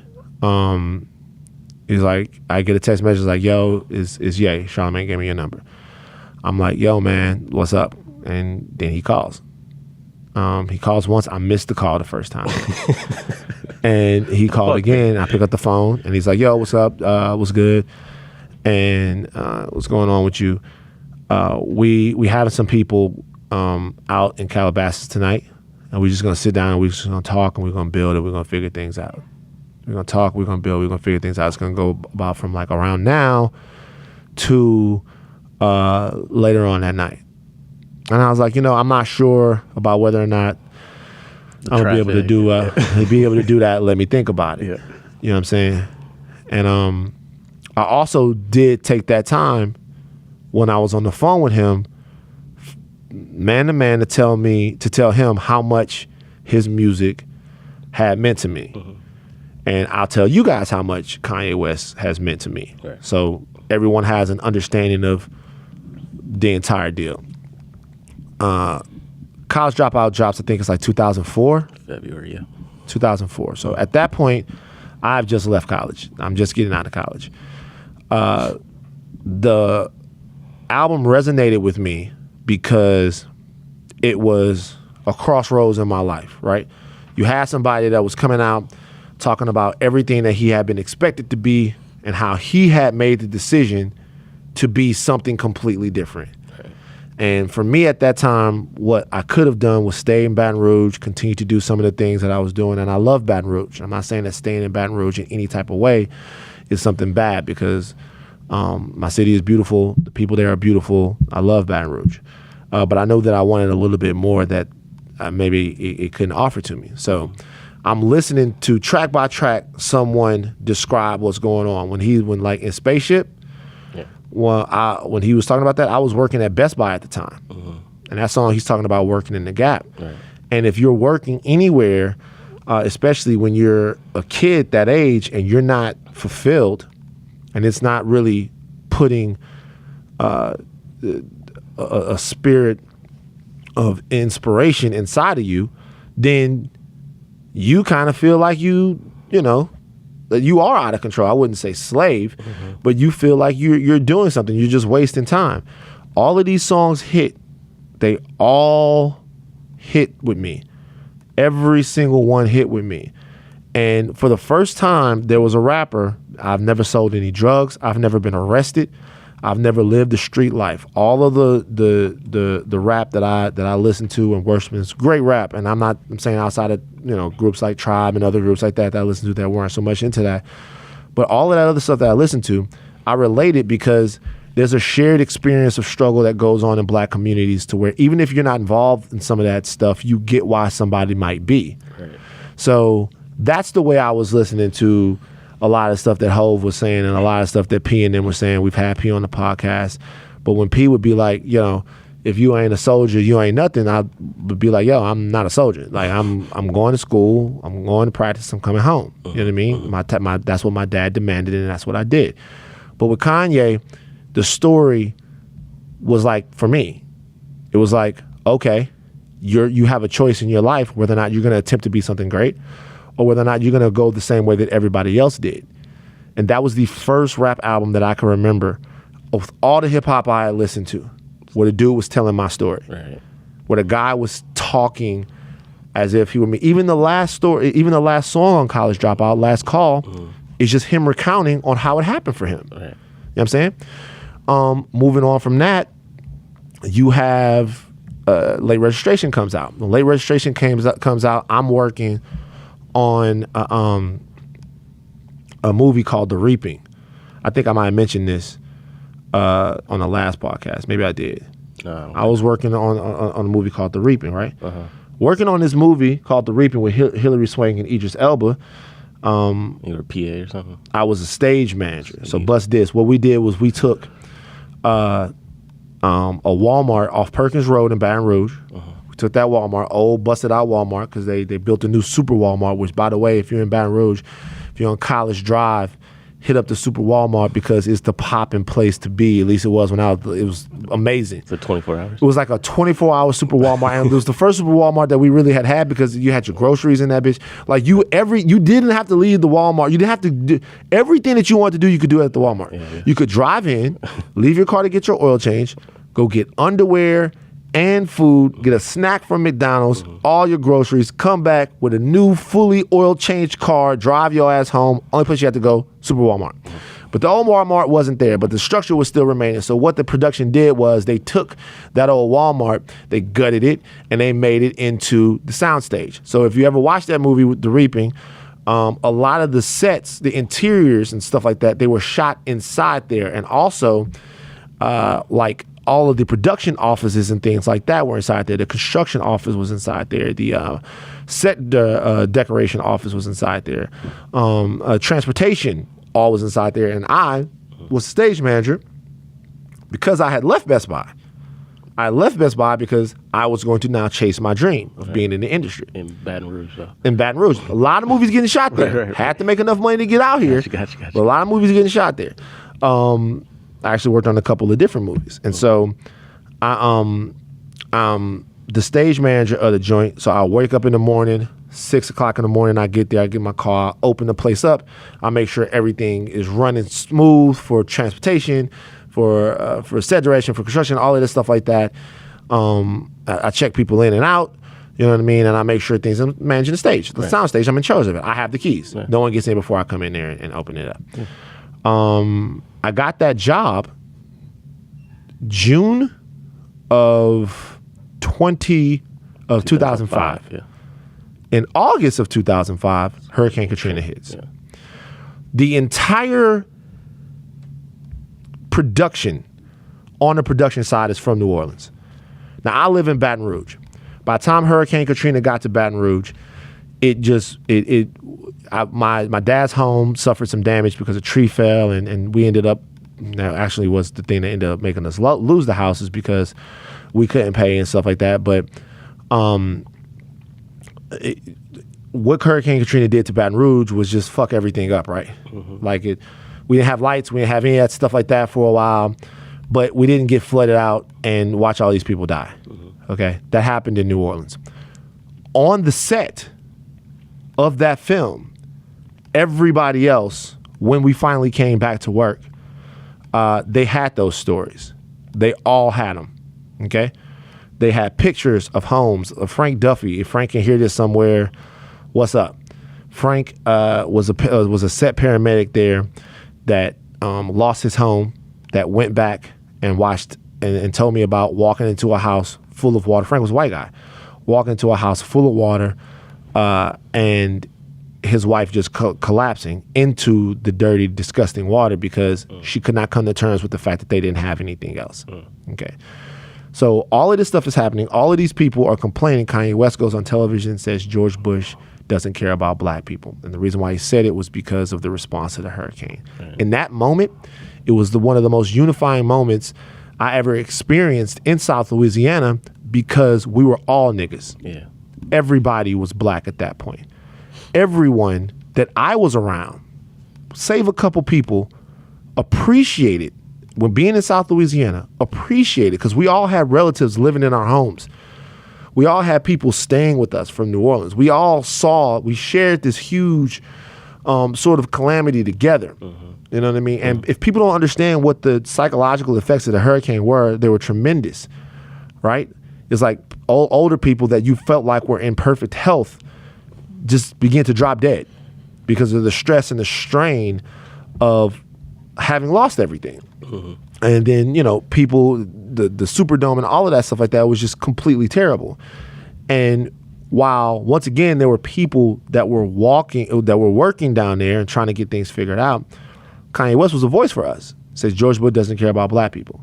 Speaker 1: he's like, I get a text message like, yo, is Ye, Charlamagne gave me your number. I'm like, yo, man, what's up? And then he calls. He calls once. I missed the call the first time. And he called again. I pick up the phone and he's like, yo, what's up? What's good? And what's going on with you? We having some people out in Calabasas tonight, and we're just gonna sit down and we're just gonna talk and we're gonna build and we're gonna figure things out. We're gonna talk, we're gonna build, we're gonna figure things out. It's gonna go about from like around now to later on that night. And I was like, I'm not sure about whether or not I'm gonna be able to do that. Let me think about it.
Speaker 2: Yeah.
Speaker 1: You know what I'm saying? And I also did take that time when I was on the phone with him, man to man, to tell him how much his music had meant to me. Mm-hmm. And I'll tell you guys how much Kanye West has meant to me. Right. So everyone has an understanding of the entire deal. College Dropout drops, I think it's like 2004.
Speaker 2: February, yeah.
Speaker 1: 2004. So at that point, I've just left college. I'm just getting out of college. The album resonated with me because it was a crossroads in my life, right? You had somebody that was coming out talking about everything that he had been expected to be and how he had made the decision to be something completely different. Okay. And for me at that time, what I could have done was stay in Baton Rouge, continue to do some of the things that I was doing. And I love Baton Rouge. I'm not saying that staying in Baton Rouge in any type of way is something bad, because my city is beautiful. The people there are beautiful. I love Baton Rouge. But I know that I wanted a little bit more that maybe it couldn't offer to me. So I'm listening to track by track someone describe what's going on. When like in Spaceship, yeah. When he was talking about that, I was working at Best Buy at the time. Mm-hmm. And that song, he's talking about working in the Gap. Right. And if you're working anywhere, especially when you're a kid that age and you're not fulfilled, and it's not really putting a spirit of inspiration inside of you, then you kind of feel like that you are out of control. I wouldn't say slave, mm-hmm. but you feel like you're doing something. You're just wasting time. All of these songs hit. They all hit with me. Every single one hit with me. And for the first time, there was a rapper. I've never sold any drugs. I've never been arrested. I've never lived the street life. All of the rap that I listen to and worship is great rap. And I'm saying outside of groups like Tribe and other groups like that I listen to that weren't so much into that. But all of that other stuff that I listen to, I related because there's a shared experience of struggle that goes on in black communities to where even if you're not involved in some of that stuff, you get why somebody might be.
Speaker 2: Right.
Speaker 1: So that's the way I was listening to a lot of stuff that Hove was saying and a lot of stuff that P and them were saying. We've had P on the podcast. But when P would be like, if you ain't a soldier, you ain't nothing, I would be like, yo, I'm not a soldier. Like, I'm going to school, I'm going to practice, I'm coming home. You know what I mean? That's what my dad demanded, and that's what I did. But with Kanye, the story was like, for me, it was like, okay, you have a choice in your life whether or not you're going to attempt to be something great or whether or not you're going to go the same way that everybody else did. And that was the first rap album that I can remember of all the hip hop I had listened to, where the dude was telling my story,
Speaker 2: Right.
Speaker 1: where the guy was talking as if he were me. Even the last song on College Dropout, Last Call, is just him recounting on how it happened for him.
Speaker 2: Right.
Speaker 1: You know what I'm saying? Moving on from that, you have Late Registration comes out. When Late Registration comes out, I'm working on a movie called The Reaping. I think I might have mentioned this on the last podcast. Maybe I did.
Speaker 2: No.
Speaker 1: I was working on a movie called The Reaping, right?
Speaker 2: Uh-huh.
Speaker 1: Working on this movie called The Reaping with Hilary Swank and Idris Elba.
Speaker 2: You were a PA or something?
Speaker 1: I was a stage manager. So bust this. What we did was we took a Walmart off Perkins Road in Baton Rouge. We took that Walmart, old busted out Walmart, because they built a new super Walmart, which, by the way, if you're in Baton Rouge, if you're on College Drive, hit up the super Walmart because it's the popping place to be. At least it was when it was amazing.
Speaker 2: For 24 hours?
Speaker 1: It was like a 24-hour super Walmart, and it was the first super Walmart that we really had because you had your groceries in that bitch. Like you didn't have to leave the Walmart. You didn't have to do everything that you wanted to do. You could do it at the Walmart.
Speaker 2: Yeah.
Speaker 1: You could drive in, leave your car to get your oil change, go get underwear and food, get a snack from McDonald's, all your groceries, come back with a new fully oil changed car, drive your ass home. Only place you had to go, super Walmart. But the old Walmart wasn't there, but the structure was still remaining. So what the production did was they took that old Walmart, they gutted it, and they made it into the soundstage. So if you ever watched that movie with The Reaping, a lot of the sets, the interiors and stuff like that, they were shot inside there. And also, like all of the production offices and things like that were inside there. The construction office was inside there. The set decoration office was inside there. Transportation all was inside there. And I was stage manager because I had left Best Buy. I left Best Buy because I was going to now chase my dream of being in the industry.
Speaker 2: In Baton Rouge, though.
Speaker 1: In Baton Rouge. A lot of movies getting shot there.
Speaker 2: Right.
Speaker 1: Had to make enough money to get out here.
Speaker 2: Gotcha.
Speaker 1: But a lot of movies getting shot there. I actually worked on a couple of different movies. And so I'm the stage manager of the joint. So I wake up in the morning, 6 o'clock in the morning, I get there, I get my car, open the place up. I make sure everything is running smooth for transportation, for set direction, for construction, all of this stuff like that. I check people in and out, you know what I mean? And I make sure things, I'm managing the stage, the sound stage, I'm in charge of it. I have the keys.
Speaker 2: Right.
Speaker 1: No one gets in before I come in there and open it up. I got that job June of 2005.
Speaker 2: Yeah.
Speaker 1: In August of 2005, Hurricane Katrina hits.
Speaker 2: Yeah.
Speaker 1: The entire production on the production side is from New Orleans. Now, I live in Baton Rouge. By the time Hurricane Katrina got to Baton Rouge, my dad's home suffered some damage because a tree fell, and we ended up, now actually was the thing that ended up making us lose the houses because we couldn't pay and stuff like that. But what Hurricane Katrina did to Baton Rouge was just fuck everything up, right? Like we didn't have lights, we didn't have any of that stuff like that for a while, but we didn't get flooded out and watch all these people die. Okay, that happened in New Orleans. On the set of that film, everybody else, when we finally came back to work, they had those stories. They all had them. Okay, they had pictures of homes of Frank Duffy. If Frank can hear this somewhere, what's up? Frank was a set paramedic there that lost his home, that went back and watched and told me about walking into a house full of water. Frank was a white guy, walking into a house full of water, and his wife just collapsing into the dirty, disgusting water because she could not come to terms with the fact that they didn't have anything else. Okay. So all of this stuff is happening. All of these people are complaining. Kanye West goes on television and says George Bush doesn't care about black people. And the reason why he said it was because of the response to the hurricane. In that moment, it was one of the most unifying moments I ever experienced in South Louisiana because we were all niggas.
Speaker 2: Yeah.
Speaker 1: Everybody was black at that point. Everyone that I was around, save a couple people, appreciated when being in South Louisiana, appreciated because we all had relatives living in our homes. We all had people staying with us from New Orleans. We shared this huge sort of calamity together. You know what I mean? And if people don't understand what the psychological effects of the hurricane were, they were tremendous, right? It's like older people that you felt like were in perfect health just begin to drop dead because of the stress and the strain of having lost everything. And then, people, the Superdome and all of that stuff like that was just completely terrible. And while once again, there were people that were working down there and trying to get things figured out, Kanye West was a voice for us. Says George Bush doesn't care about black people.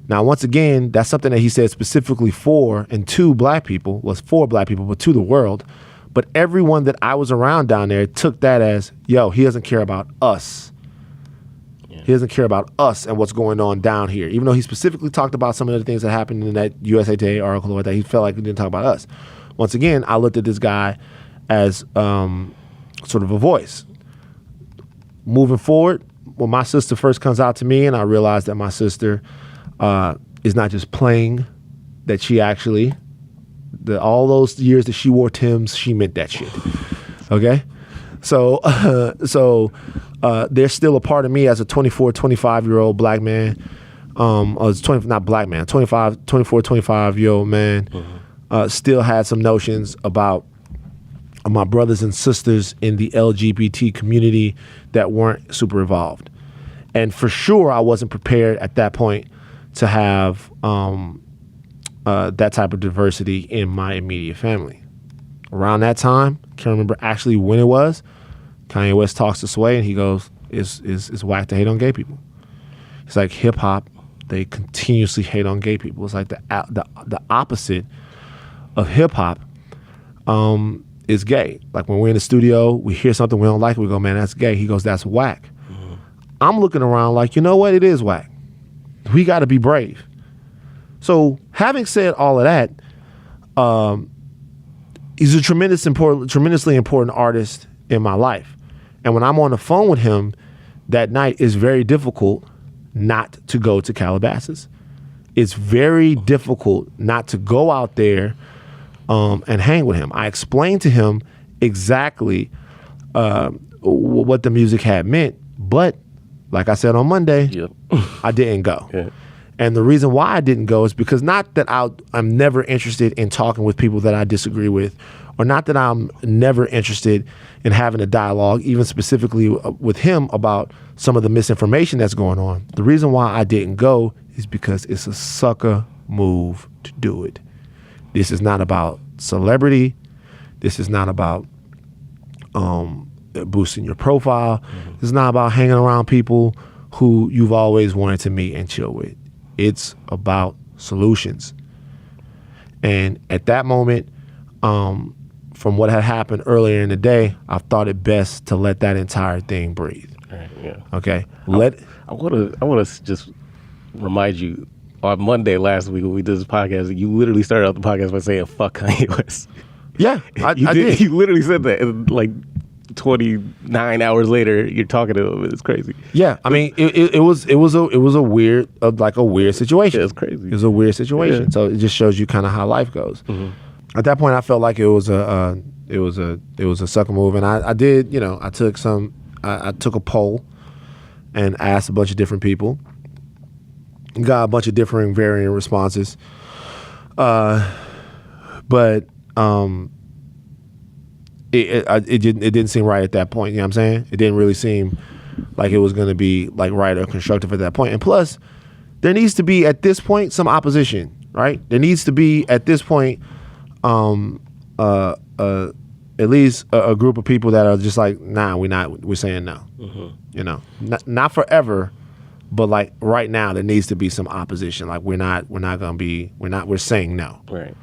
Speaker 1: Now, once again, that's something that he said specifically for black people, but to the world. But everyone that I was around down there took that as, yo, he doesn't care about us. Yeah. He doesn't care about us and what's going on down here. Even though he specifically talked about some of the things that happened in that USA Today article or that, he felt like he didn't talk about us. Once again, I looked at this guy as sort of a voice. Moving forward, when my sister first comes out to me and I realized that my sister is not just playing, that she actually, all those years that she wore Timbs, she meant that shit. Okay? So there's still a part of me as a 24, 25-year-old black man, not black man, 24, 25-year-old man, still had some notions about my brothers and sisters in the LGBT community that weren't super evolved. And for sure, I wasn't prepared at that point to have that type of diversity in my immediate family. Around that time, can't remember actually when it was, Kanye West talks to Sway and he goes, it's whack to hate on gay people. It's like hip hop, they continuously hate on gay people. It's like the opposite of hip hop is gay. Like when we're in the studio, we hear something we don't like, we go, man, that's gay. He goes, that's whack. I'm looking around like, you know what? It is whack. We got to be brave. So having said all of that, he's a tremendously important artist in my life. And when I'm on the phone with him that night, it's very difficult not to go to Calabasas. It's very difficult not to go out there and hang with him. I explained to him exactly what the music had meant, but like I said on Monday, I didn't go. Yeah. And the reason why I didn't go is because not that I'm never interested in talking with people that I disagree with, or not that I'm never interested in having a dialogue, even specifically with him about some of the misinformation that's going on. The reason why I didn't go is because it's a sucker move to do it. This is not about celebrity. This is not about boosting your profile. This is not about hanging around people who you've always wanted to meet and chill with. It's about solutions. And at that moment, from what had happened earlier in the day, I thought it best to let that entire thing breathe.
Speaker 2: Right, yeah.
Speaker 1: Okay.
Speaker 2: I want to just remind you, on Monday last week when we did this podcast, you literally started out the podcast by saying "fuck Kanye West."
Speaker 1: Yeah, I did.
Speaker 2: You literally said that, and like 29 hours later, you're talking to him. It's crazy.
Speaker 1: Yeah, I mean, it was a weird situation.
Speaker 2: Yeah, it's crazy.
Speaker 1: It was a weird situation. Yeah. So it just shows you kind of how life goes. At that point, I felt like it was a sucker move, and I did. I took a poll and asked a bunch of different people. Got a bunch of differing, varying responses. But it didn't seem right at that point. You know what I'm saying? It didn't really seem like it was going to be like right or constructive at that point. And plus, there needs to be at this point some opposition, right? There needs to be at this point at least a group of people that are just like, nah, we're saying no. You know, not forever, but like right now there needs to be some opposition. Like we're saying no.
Speaker 2: Right.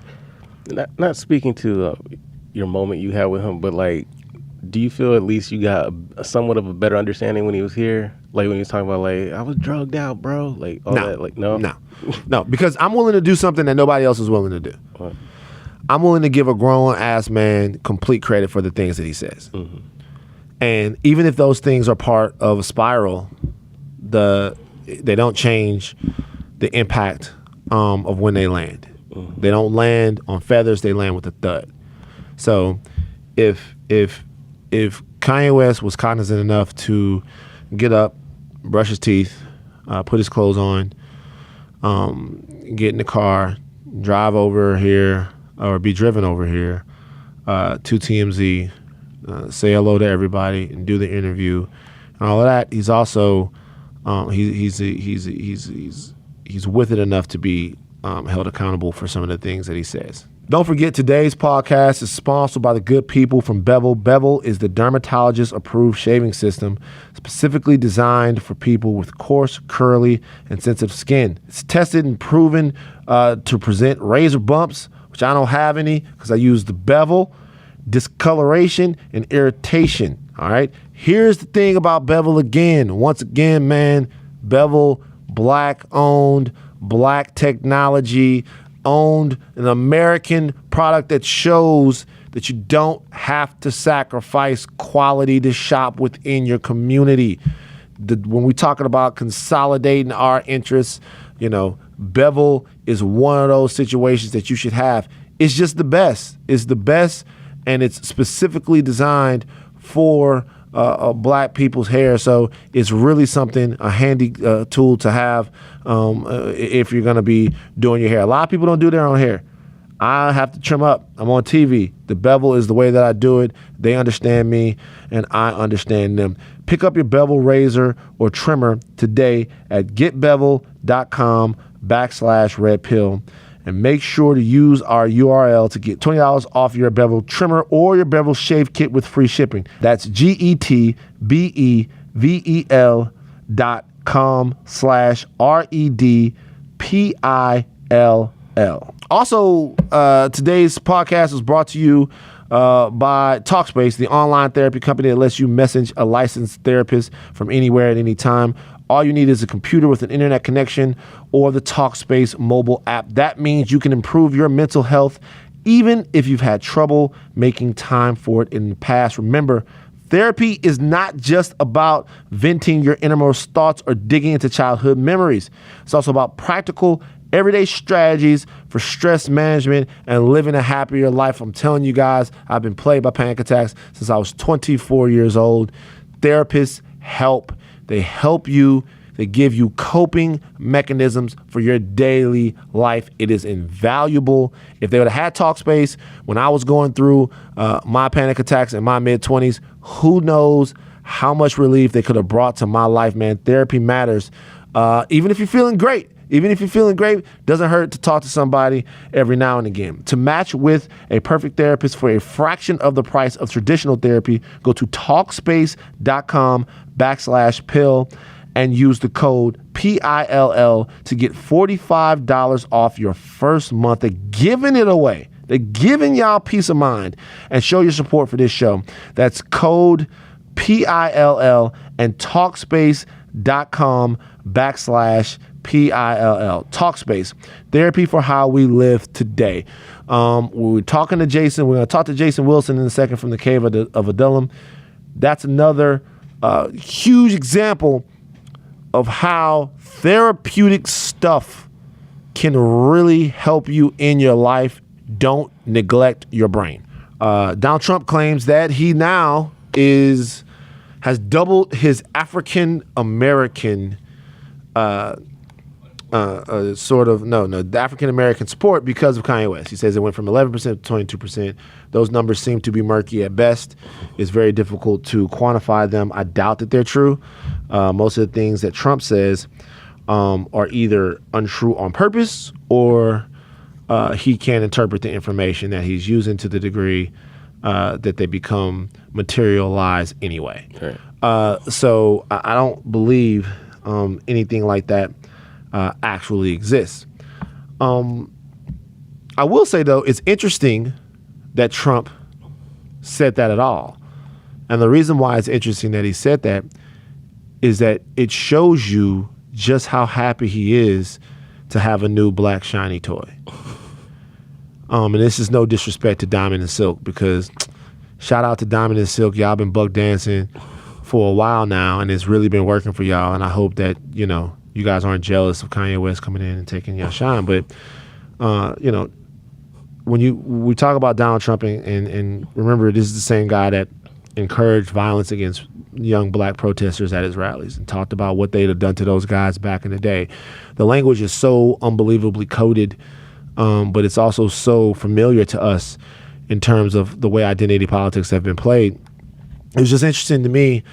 Speaker 2: Not speaking to your moment you had with him, but like, do you feel at least you got somewhat of a better understanding when he was here? Like when he was talking about like, I was drugged out, bro. Like all that. Like
Speaker 1: no, because I'm willing to do something that nobody else is willing to do.
Speaker 2: What?
Speaker 1: I'm willing to give a grown ass man complete credit for the things that he says. And even if those things are part of a spiral, they don't change the impact of when they land. They don't land on feathers, they land with a thud. So if Kanye West was cognizant enough to get up, brush his teeth, put his clothes on, get in the car, drive over here, or be driven over here to TMZ, say hello to everybody, and do the interview, and all of that. He's also he's with it enough to be held accountable for some of the things that he says. Don't forget, today's podcast is sponsored by the good people from Bevel. Bevel is the dermatologist-approved shaving system specifically designed for people with coarse, curly, and sensitive skin. It's tested and proven to present razor bumps, which I don't have any because I use the Bevel, discoloration, and irritation. All right. Here's the thing about Bevel again. Once again, man, Bevel, black-owned, black technology, owned, an American product that shows that you don't have to sacrifice quality to shop within your community. When we're talking about consolidating our interests, you know, Bevel is one of those situations that you should have. It's just the best. It's the best, and it's specifically designed for black people's hair. So it's really something, a handy tool to have if you're going to be doing your hair. A lot of people don't do their own hair. I have to trim up. I'm on TV. The Bevel is the way that I do it. They understand me, and I understand them. Pick up your Bevel razor or trimmer today at getbevel.com/redpill. And make sure to use our URL to get $20 off your Bevel trimmer or your Bevel shave kit with free shipping. That's getbevel.com/REDPILL. Also, today's podcast was brought to you by Talkspace, the online therapy company that lets you message a licensed therapist from anywhere at any time. All you need is a computer with an internet connection or the Talkspace mobile app. That means you can improve your mental health even if you've had trouble making time for it in the past. Remember, therapy is not just about venting your innermost thoughts or digging into childhood memories. It's also about practical, everyday strategies for stress management and living a happier life. I'm telling you guys, I've been plagued by panic attacks since I was 24 years old. Therapists help. They help you. They give you coping mechanisms for your daily life. It is invaluable. If they would have had Talkspace when I was going through my panic attacks in my mid-20s, who knows how much relief they could have brought to my life, man. Therapy matters. Even if you're feeling great. Even if you're feeling great, doesn't hurt to talk to somebody every now and again. To match with a perfect therapist for a fraction of the price of traditional therapy, go to Talkspace.com/pill and use the code PILL to get $45 off your first month. They're giving it away. They're giving y'all peace of mind, and show your support for this show. That's code PILL and Talkspace.com/PILL. Talkspace, therapy for how we live today. We're talking to Jason. We're going to talk to Jason Wilson in a second from the Cave of Adullam. That's another huge example of how therapeutic stuff can really help you in your life. Don't neglect your brain. Donald Trump claims that he now has doubled his African American the African American support because of Kanye West. He says it went from 11% to 22%. Those numbers seem to be murky at best. It's very difficult to quantify them. I doubt that they're true. Most of the things that Trump says are either untrue on purpose, or he can't interpret the information that he's using to the degree that they become materialized anyway.
Speaker 2: Right.
Speaker 1: So I don't believe anything like that actually exists. I will say, though, it's interesting that Trump said that at all. And the reason why it's interesting that he said that is that it shows you just how happy he is to have a new black shiny toy. And this is no disrespect to Diamond and Silk, because shout out to Diamond and Silk. Y'all been buck dancing for a while now, and it's really been working for y'all. And I hope that, you know, you guys aren't jealous of Kanye West coming in and taking your shine. But, you know, when we talk about Donald Trump, and remember, this is the same guy that encouraged violence against young black protesters at his rallies and talked about what they'd have done to those guys back in the day. The language is so unbelievably coded, but it's also so familiar to us in terms of the way identity politics have been played. It was just interesting to me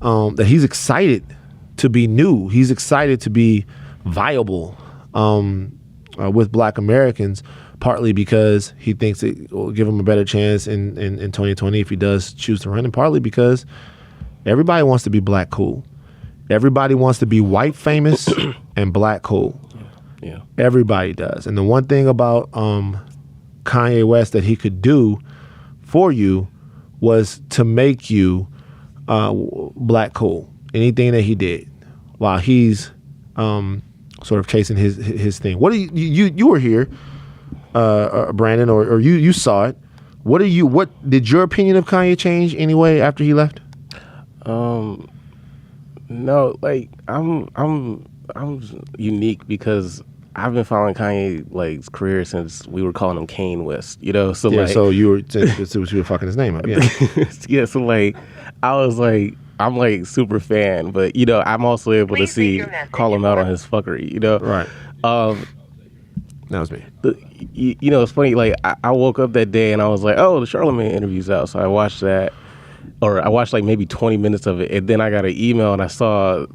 Speaker 1: that he's excited to be new. He's excited to be viable with black Americans, partly because he thinks it will give him a better chance in 2020 if he does choose to run, and partly because everybody wants to be black cool. Everybody wants to be white famous and black cool.
Speaker 2: Yeah.
Speaker 1: Everybody does. And the one thing about Kanye West that he could do for you was to make you black cool. Anything that he did while he's sort of chasing his thing. What do you were here, Brandon, or you saw it. What did your opinion of Kanye change anyway after he left?
Speaker 2: No, like I'm unique because I've been following Kanye like his career since we were calling him Kane West, you know. So
Speaker 1: yeah,
Speaker 2: like,
Speaker 1: so you were fucking his name up, yeah.
Speaker 2: yeah. So like, I was like, I'm like super fan, but you know, I'm also able to call him out on his fuckery, you know.
Speaker 1: Right. That was me.
Speaker 2: You know, it's funny. Like I woke up that day and I was like, oh, the Charlamagne interview's out, so I watched that. Or I watched like maybe 20 minutes of it, and then I got an email and I saw,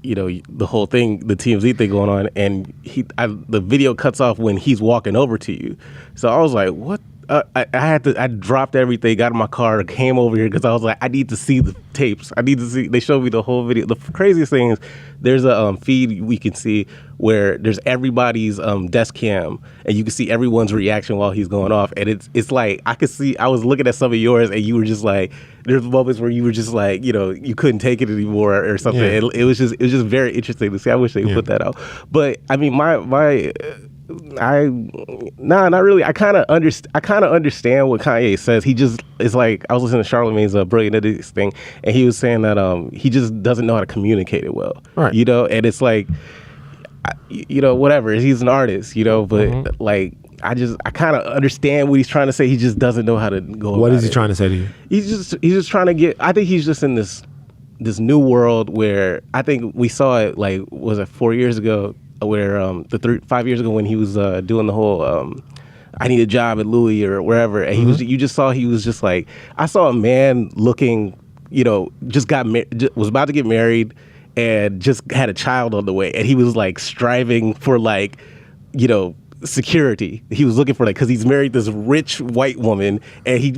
Speaker 2: you know, the whole thing, the TMZ thing going on, and the video cuts off when he's walking over to you. So I was like, what? I dropped everything, got in my car, came over here because I was like, I need to see the tapes. I need to see. They showed me the whole video. The craziest thing is there's a feed we can see where there's everybody's desk cam, and you can see everyone's reaction while he's going off. And it's like I could see. I was looking at some of yours, and you were just like, there's moments where you were just like, you know, you couldn't take it anymore or something.
Speaker 1: Yeah.
Speaker 2: It was just very interesting to see. I wish they would put that out. But I mean, not really. I kind of understand what Kanye says. He just is like, I was listening to Charlamagne's Brilliant Idiots thing, and he was saying that he just doesn't know how to communicate it well. Right. You know, and it's like, you know, whatever. He's an artist, you know, but like, I kind of understand what he's trying to say. He just doesn't know how to go.
Speaker 1: What is he trying to say to you?
Speaker 2: He's just trying to get. I think he's just in this new world where I think we saw it. Like, was it 4 years ago? Where 5 years ago when he was doing the whole I need a job at Louis or wherever, and you just saw he was just like, I saw a man looking, you know, just was about to get married and just had a child on the way, and he was like striving for, like, you know, security. He was looking for, like, because he's married this rich white woman, and I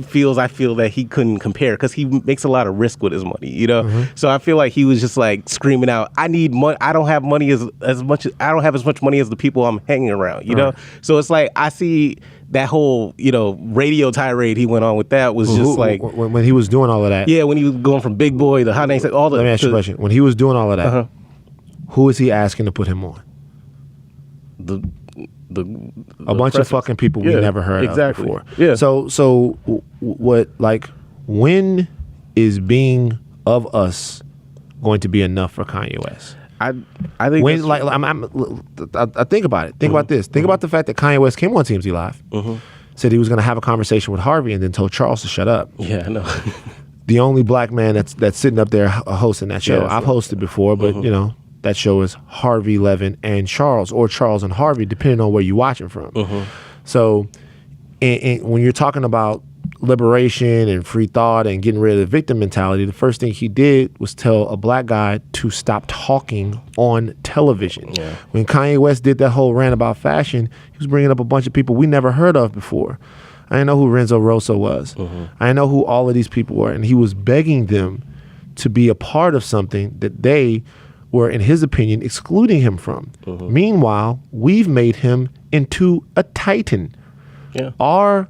Speaker 2: feel that he couldn't compare because he makes a lot of risk with his money, you know. So I feel like he was just like screaming out, I need money. I don't have money I don't have as much money as the people I'm hanging around, you know. So it's like, I see that whole, you know, radio tirade he went on with that was just like
Speaker 1: when he was doing all of that.
Speaker 2: Yeah, when he was going from Big Boy to Hot Names, all the.
Speaker 1: Let me ask you a question. When he was doing all of that, who is he asking to put him on? A bunch of fucking people we never heard of before.
Speaker 2: Yeah.
Speaker 1: So what, like, when is being of us going to be enough for Kanye West?
Speaker 2: I think
Speaker 1: when, like, I think about it. Think about this. Think about the fact that Kanye West came on TMZ Live, said he was going to have a conversation with Harvey, and then told Charles to shut up.
Speaker 2: Yeah, I know.
Speaker 1: The only black man that's sitting up there hosting that show. I've hosted before, but you know. That show is Harvey, Levin, and Charles, or Charles and Harvey, depending on where you watch it from. So when you're talking about liberation and free thought and getting rid of the victim mentality, the first thing he did was tell a black guy to stop talking on television. Yeah. When Kanye West did that whole rant about fashion, he was bringing up a bunch of people we never heard of before. I didn't know who Renzo Rosso was. I didn't know who all of these people were. And he was begging them to be a part of something that they were, in his opinion, excluding him from. Meanwhile, we've made him into a titan.
Speaker 2: Yeah.
Speaker 1: Our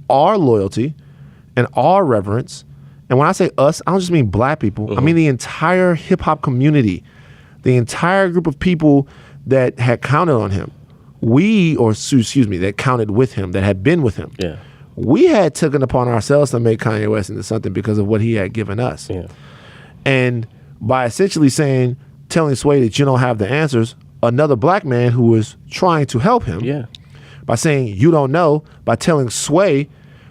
Speaker 1: loyalty and our reverence, and when I say us, I don't just mean black people. I mean the entire hip hop community, the entire group of people that had counted on him. That counted with him, that had been with him.
Speaker 2: Yeah.
Speaker 1: We had taken upon ourselves to make Kanye West into something because of what he had given us.
Speaker 2: Yeah.
Speaker 1: And by essentially telling Sway that you don't have the answers, another black man who was trying to help him,
Speaker 2: Yeah.
Speaker 1: by saying you don't know, by telling Sway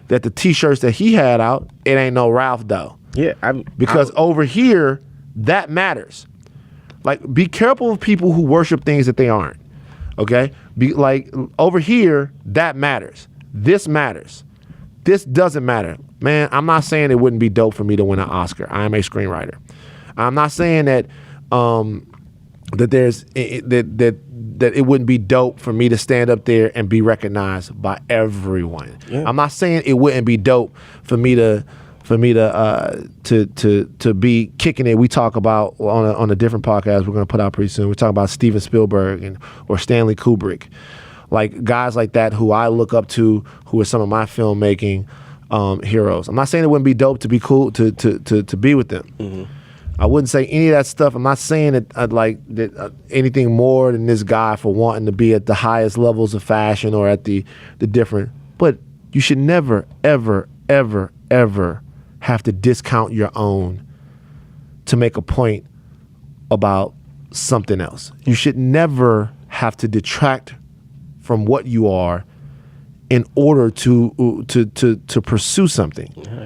Speaker 1: that the t-shirts that he had out, it ain't no Ralph though.
Speaker 2: Yeah.
Speaker 1: Because over here, that matters. Like, be careful of people who worship things that they aren't. Okay? Over here, that matters. This matters. This doesn't matter. Man, I'm not saying it wouldn't be dope for me to win an Oscar. I am a screenwriter. I'm not saying that that it wouldn't be dope for me to stand up there and be recognized by everyone. Yeah. I'm not saying it wouldn't be dope for me to be kicking it. We talk about on a different podcast we're going to put out pretty soon. We talk about Steven Spielberg or Stanley Kubrick, like guys like that who I look up to, who are some of my filmmaking heroes. I'm not saying it wouldn't be dope to be cool to be with them. I wouldn't say any of that stuff. I'm not saying that I'd like that anything more than this guy for wanting to be at the highest levels of fashion or at the different. But you should never, ever, ever, ever have to discount your own to make a point about something else. You should never have to detract from what you are in order to pursue something. Yeah.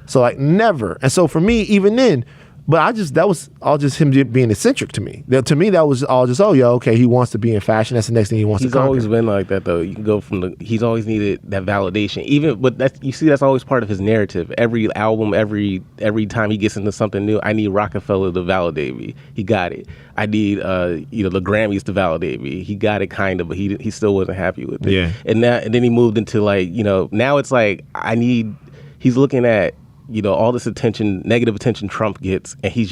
Speaker 1: So like never. And so for me, even then, but that was all just him being eccentric to me. To me, that was all just, okay, he wants to be in fashion. That's the next thing he wants to conquer.
Speaker 2: He's always been like that, though. You can go he's always needed that validation. But that's always part of his narrative. Every album, every time he gets into something new, I need Rockefeller to validate me. He got it. I need, the Grammys to validate me. He got it kind of, but he still wasn't happy with it.
Speaker 1: Yeah.
Speaker 2: And then he moved into now it's like, he's looking at, all this attention, negative attention Trump gets, and he's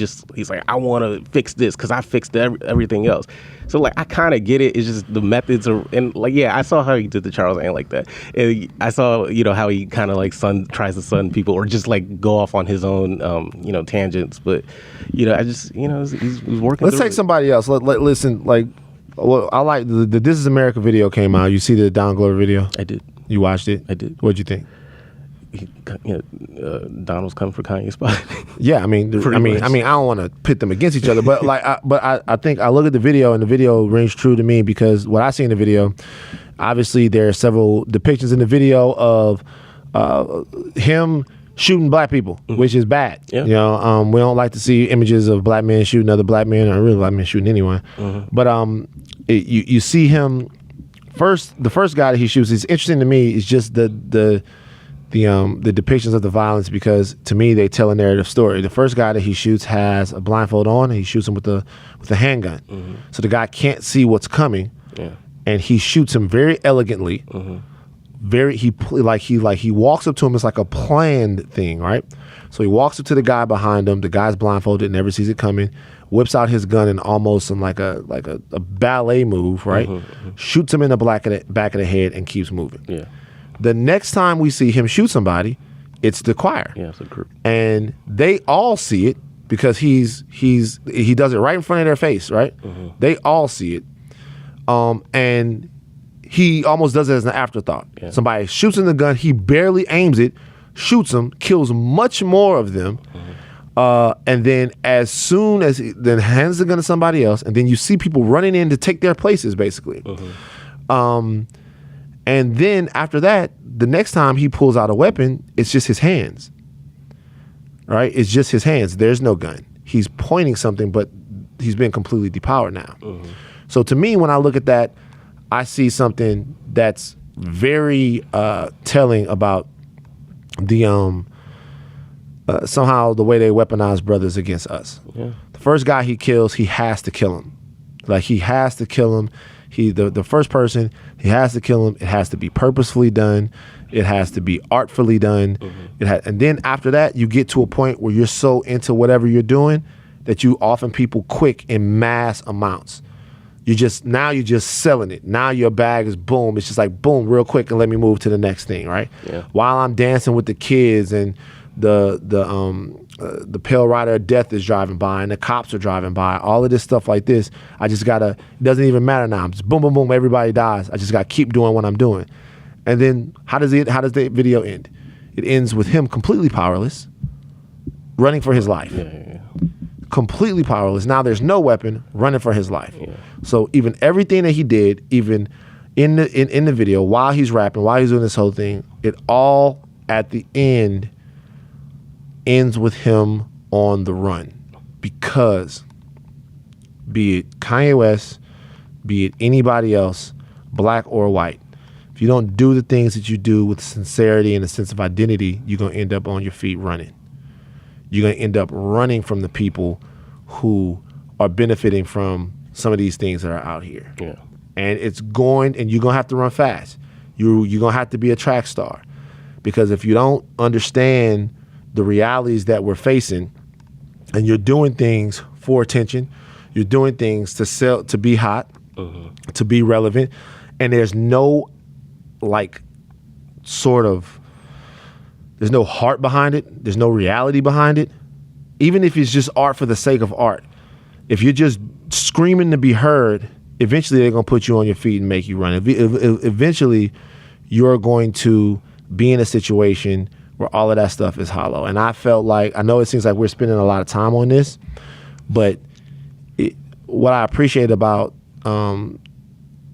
Speaker 2: like, I want to fix this because I fixed everything else. So like, I kind of get it. It's just the methods are, and like, yeah, I saw how he did the Charles Ant like that. And I saw, how he kind of like tries to sun people or just like go off on his own, tangents. But, I just, he's working.
Speaker 1: Let's take somebody else. Listen, like, well, I like the This Is America video came out. You see the Don Glover video?
Speaker 2: I did.
Speaker 1: You watched it?
Speaker 2: I did.
Speaker 1: What'd you think?
Speaker 2: Donald's coming for Kanye's spot.
Speaker 1: Yeah, I mean, I don't want to pit them against each other, but I think I look at the video and the video rings true to me because what I see in the video, obviously there are several depictions in the video of him shooting black people, which is bad. Yeah. We don't like to see images of black men shooting other black men or really black men shooting anyone. But you see him the first guy that he shoots. It's interesting to me. Is just the depictions of the violence because to me they tell a narrative story. The first guy that he shoots has a blindfold on and he shoots him with a handgun. So the guy can't see what's coming. Yeah. And he shoots him very elegantly. He walks up to him. It's like a planned thing, right? So he walks up to the guy behind him. The guy's blindfolded, never sees it coming. Whips out his gun and almost in like a ballet move, right? Shoots him in the back of the head and keeps moving. Yeah. The next time we see him shoot somebody, it's the choir. Yeah, it's a group. And they all see it because he does it right in front of their face, right? They all see it. And he almost does it as an afterthought. Yeah. Somebody shoots in the gun, he barely aims it, shoots them, kills much more of them. And then as soon as he then hands the gun to somebody else, and then you see people running in to take their places, basically. And then after that, the next time he pulls out a weapon, it's just his hands, right? It's just his hands. There's no gun. He's pointing something, but he's been completely depowered now. So to me, when I look at that, I see something that's very telling about the somehow the way they weaponize brothers against us. Yeah. The first guy he kills, he has to kill him. Like he has to kill him. The first person, he has to kill him. It has to be purposefully done. It has to be artfully done. And then after that, you get to a point where you're so into whatever you're doing that you often people quick in mass amounts. You're just selling it. Now your bag is boom. It's just like boom, real quick, and let me move to the next thing, right?
Speaker 2: Yeah.
Speaker 1: While I'm dancing with the kids and the pale rider of death is driving by and the cops are driving by, all of this stuff like this, I just gotta, it doesn't even matter now. I'm just boom, boom, boom, everybody dies. I just gotta keep doing what I'm doing. And then how does the video end? It ends with him completely powerless, running for his life.
Speaker 2: Yeah.
Speaker 1: Completely powerless. Now there's no weapon, running for his life.
Speaker 2: Yeah.
Speaker 1: So even everything that he did, even in the video, while he's rapping, while he's doing this whole thing, it all at the end ends with him on the run. Because be it Kanye West, be it anybody else, black or white, if you don't do the things that you do with sincerity and a sense of identity, you're going to end up on your feet running. You're going to end up running from the people who are benefiting from some of these things that are out here.
Speaker 2: Yeah.
Speaker 1: And you're going to have to run fast. You're going to have to be a track star. Because if you don't understand the realities that we're facing and you're doing things for attention, you're doing things to sell, to be hot, to be relevant, and there's no there's no heart behind it. There's no reality behind it. Even if it's just art for the sake of art, if you're just screaming to be heard, eventually they're going to put you on your feet and make you run. Eventually, you're going to be in a situation where all of that stuff is hollow. And I felt like, I know it seems like we're spending a lot of time on this, but what I appreciate about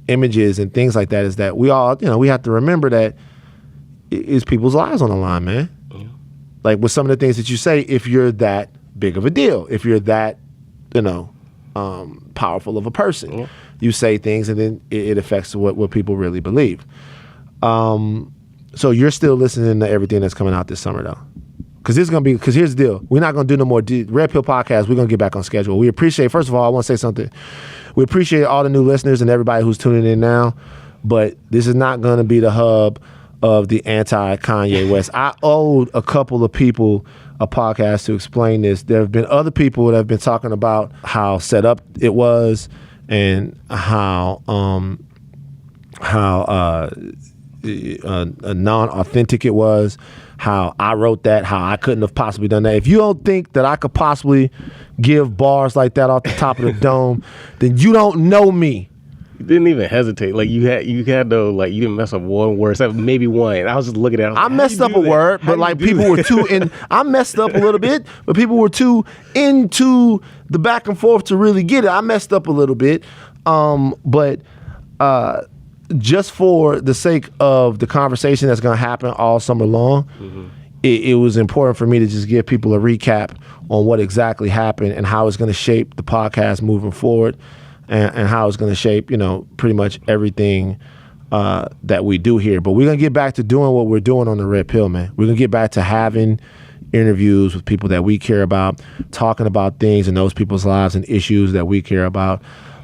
Speaker 1: images and things like that is that we all, we have to remember that it's people's lives on the line, man. Yeah. Like with some of the things that you say, if you're that big of a deal, if you're that, powerful of a person, you say things and then it affects what people really believe. So you're still listening to everything that's coming out this summer though. Because here's the deal. We're not going to do no more Red Pill podcast. We're going to get back on schedule. We appreciate, first of all, I want to say something. We appreciate all the new listeners and everybody who's tuning in now, but this is not going to be the hub of the anti-Kanye West. I owed a couple of people a podcast to explain this. There have been other people that have been talking about how set up it was and how non-authentic it was, how I wrote that, how I couldn't have possibly done that. If you don't think that I could possibly give bars like that off the top of the dome, then you don't know me.
Speaker 2: You didn't even hesitate. Like you had though, like you didn't mess up one word, except maybe one. I was just looking at it.
Speaker 1: I messed up a word, but like people were too in. I messed up a little bit, but people were too into the back and forth to really get it. I messed up a little bit, but just for the sake of the conversation that's going to happen all summer long, it was important for me to just give people a recap on what exactly happened and how it's going to shape the podcast moving forward. And how it's going to shape, pretty much everything that we do here. But we're going to get back to doing what we're doing on the Red Pill, man. We're going to get back to having interviews with people that we care about, talking about things in those people's lives and issues that we care about.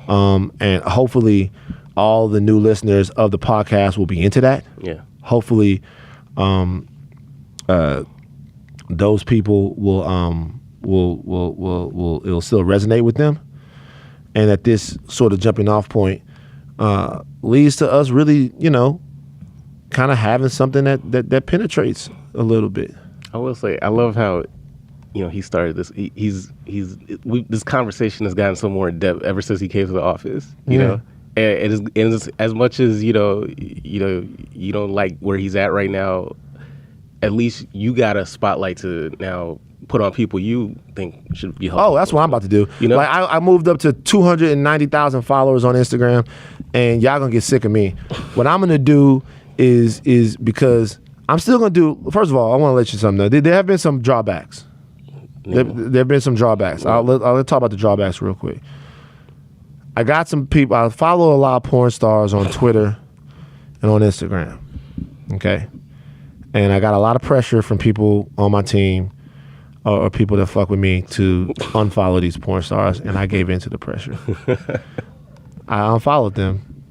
Speaker 1: And hopefully all the new listeners of the podcast will be into that.
Speaker 2: Yeah.
Speaker 1: Hopefully those people will it'll still resonate with them. And that this sort of jumping off point leads to us really, kind of having something that penetrates a little bit.
Speaker 2: I will say, I love how, he started this. This conversation has gotten so more in depth ever since he came to the office. You know, and it's, as much as you don't like where he's at right now, at least you got a spotlight to now put on people you think should be helpful.
Speaker 1: Oh, that's what I'm about to do. Like I moved up to 290,000 followers on Instagram, and y'all gonna get sick of me. What I'm gonna do is because I'm still gonna do. First of all, I want to let you something know. There have been some drawbacks. There have been some drawbacks. I'll talk about the drawbacks real quick. I got some people. I follow a lot of porn stars on Twitter and on Instagram. Okay, and I got a lot of pressure from people on my team. Or people that fuck with me to unfollow these porn stars, and I gave in to the pressure. I unfollowed them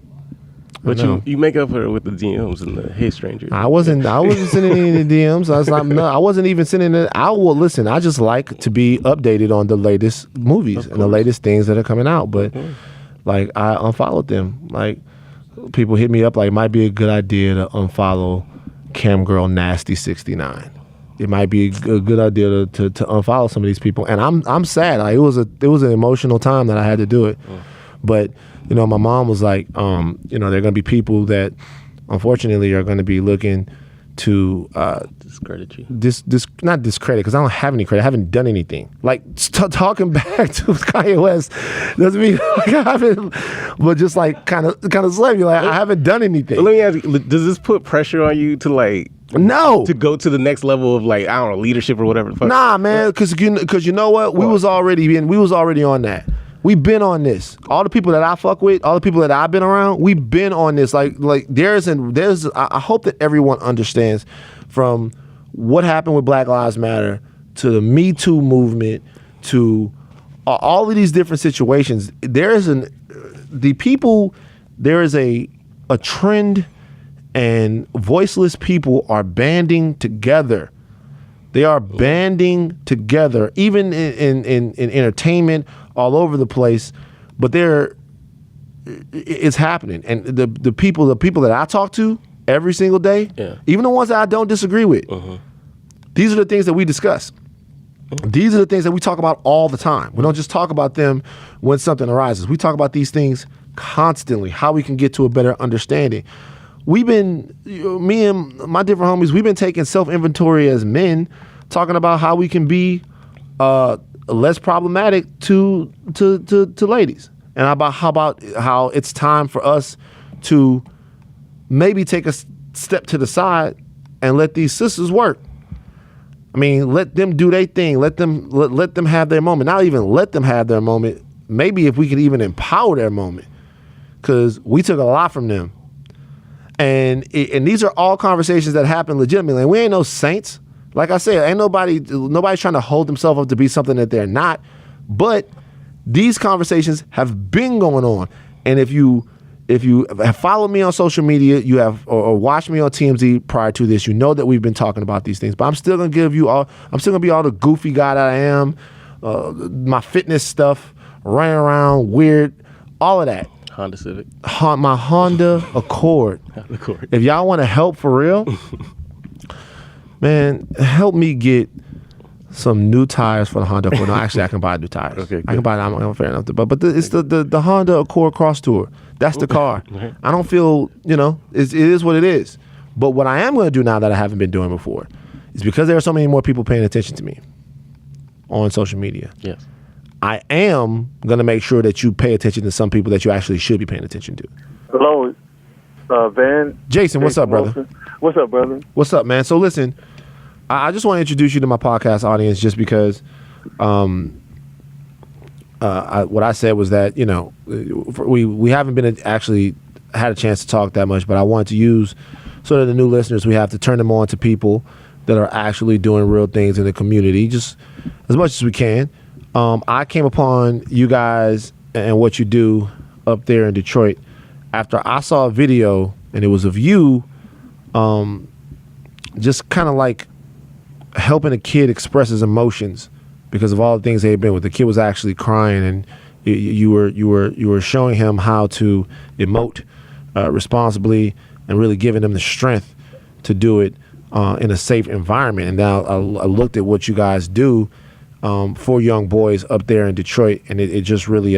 Speaker 2: But you make up for it with the DMs and the hey stranger.
Speaker 1: I wasn't sending any DMs. I was like, no, I wasn't even sending it. I just like to be updated on the latest movies and the latest things that are coming out. But like, I unfollowed them. Like, people hit me up like, it might be a good idea to unfollow Camgirl Nasty 69. It might be a good idea to unfollow some of these people. And I'm sad. Like, it was an emotional time that I had to do it. But you know, my mom was like, you know, there are going to be people that, unfortunately, are going to be looking to
Speaker 2: discredit you.
Speaker 1: Not discredit, because I don't have any credit. I haven't done anything. Like, talking back to Kanye West doesn't mean like I haven't, but just like kind of slap you. Like, I haven't done anything.
Speaker 2: But let me ask you, does this put pressure on you to like?
Speaker 1: No.
Speaker 2: To go to the next level of like, I don't know, leadership or whatever the fuck?
Speaker 1: Nah, man, because you know what? We was already on that. We've been on this. All the people that I fuck with, all the people that I've been around, we've been on this. Like there's. I hope that everyone understands, from what happened with Black Lives Matter to the Me Too movement to all of these different situations. There is a trend, and voiceless people are banding together. They are banding together, even in entertainment, all over the place. But it's happening, and the people that I talk to every single day, even the ones that I don't disagree with, these are the things that we discuss. These are the things that we talk about all the time. We don't just talk about them when something arises. We talk about these things constantly. How we can get to a better understanding. Me and my different homies, we've been taking self-inventory as men, talking about how we can be less problematic to ladies, and about how it's time for us to maybe take a step to the side and let these sisters work. I mean, let them do their thing. Let them have their moment. Not even let them have their moment. Maybe if we could even empower their moment, because we took a lot from them. And these are all conversations that happen legitimately. And we ain't no saints. Like I said, ain't nobody's trying to hold themselves up to be something that they're not. But these conversations have been going on. And if you have followed me on social media, you have or watched me on TMZ prior to this, you know that we've been talking about these things. But I'm still gonna be all the goofy guy that I am, my fitness stuff, running around weird, all of that.
Speaker 2: Honda Civic.
Speaker 1: My Honda Accord. If y'all want to help for real, man, help me get some new tires for the Honda Accord. No, actually, I can buy new tires. Okay, good. I can buy them. I'm fair enough. But it's the Honda Accord Cross Tour. That's the car. Right. I don't feel, it is what it is. But what I am going to do now that I haven't been doing before is, because there are so many more people paying attention to me on social media. Yes. I am going to make sure that you pay attention to some people that you actually should be paying attention to.
Speaker 3: Hello, Van.
Speaker 1: Jason, what's up, brother?
Speaker 3: Wilson. What's up, brother?
Speaker 1: What's up, man? So listen, I just want to introduce you to my podcast audience, just because what I said was that, we haven't been actually had a chance to talk that much, but I wanted to use sort of the new listeners we have to turn them on to people that are actually doing real things in the community, just as much as we can. I came upon you guys and what you do up there in Detroit after I saw a video, and it was of you just kind of like helping a kid express his emotions because of all the things they had been with. The kid was actually crying, and you were showing him how to emote responsibly and really giving him the strength to do it in a safe environment. And now I looked at what you guys do for young boys up there in Detroit, and it just really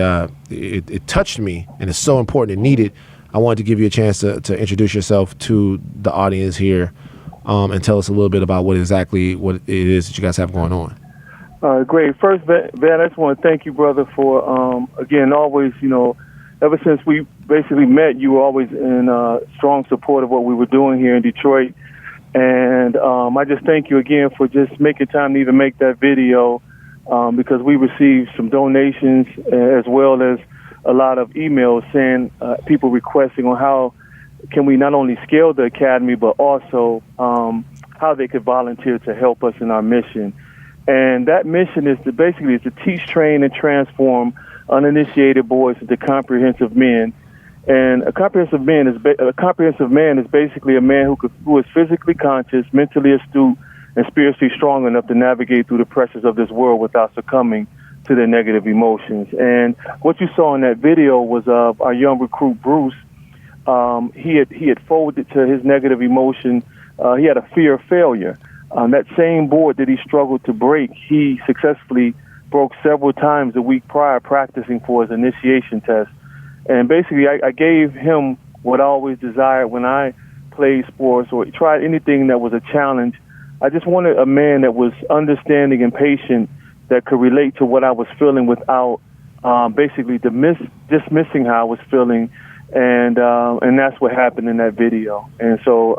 Speaker 1: it touched me, and it's so important and needed. I wanted to give you a chance to introduce yourself to the audience here and tell us a little bit about what it is that you guys have going on.
Speaker 3: Great. First, Van, I just want to thank you, brother, for again, always, ever since we basically met, you were always in strong support of what we were doing here in Detroit. And I just thank you again for just making time to even make that video, because we received some donations as well as a lot of emails saying people requesting on how can we not only scale the academy, but also how they could volunteer to help us in our mission. And that mission is to teach, train, and transform uninitiated boys into comprehensive men. And a comprehensive man is basically a man who is physically conscious, mentally astute, and spiritually strong enough to navigate through the pressures of this world without succumbing to their negative emotions. And what you saw in that video was of our young recruit Bruce. He had folded to his negative emotion. He had a fear of failure. That same board that he struggled to break, he successfully broke several times the week prior, practicing for his initiation test. And basically, I gave him what I always desired when I played sports or tried anything that was a challenge. I just wanted a man that was understanding and patient, that could relate to what I was feeling without basically dismissing how I was feeling. And that's what happened in that video. And so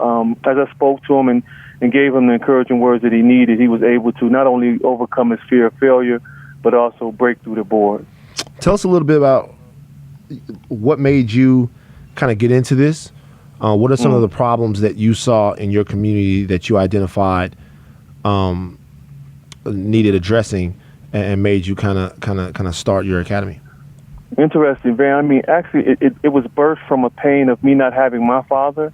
Speaker 3: as I spoke to him and gave him the encouraging words that he needed, he was able to not only overcome his fear of failure, but also break through the board.
Speaker 1: Tell us a little bit about what made you kind of get into this. What are some of the problems that you saw in your community that you identified needed addressing and made you kind of start your academy?
Speaker 3: Interesting, Van. I mean, actually, it was birthed from a pain of me not having my father.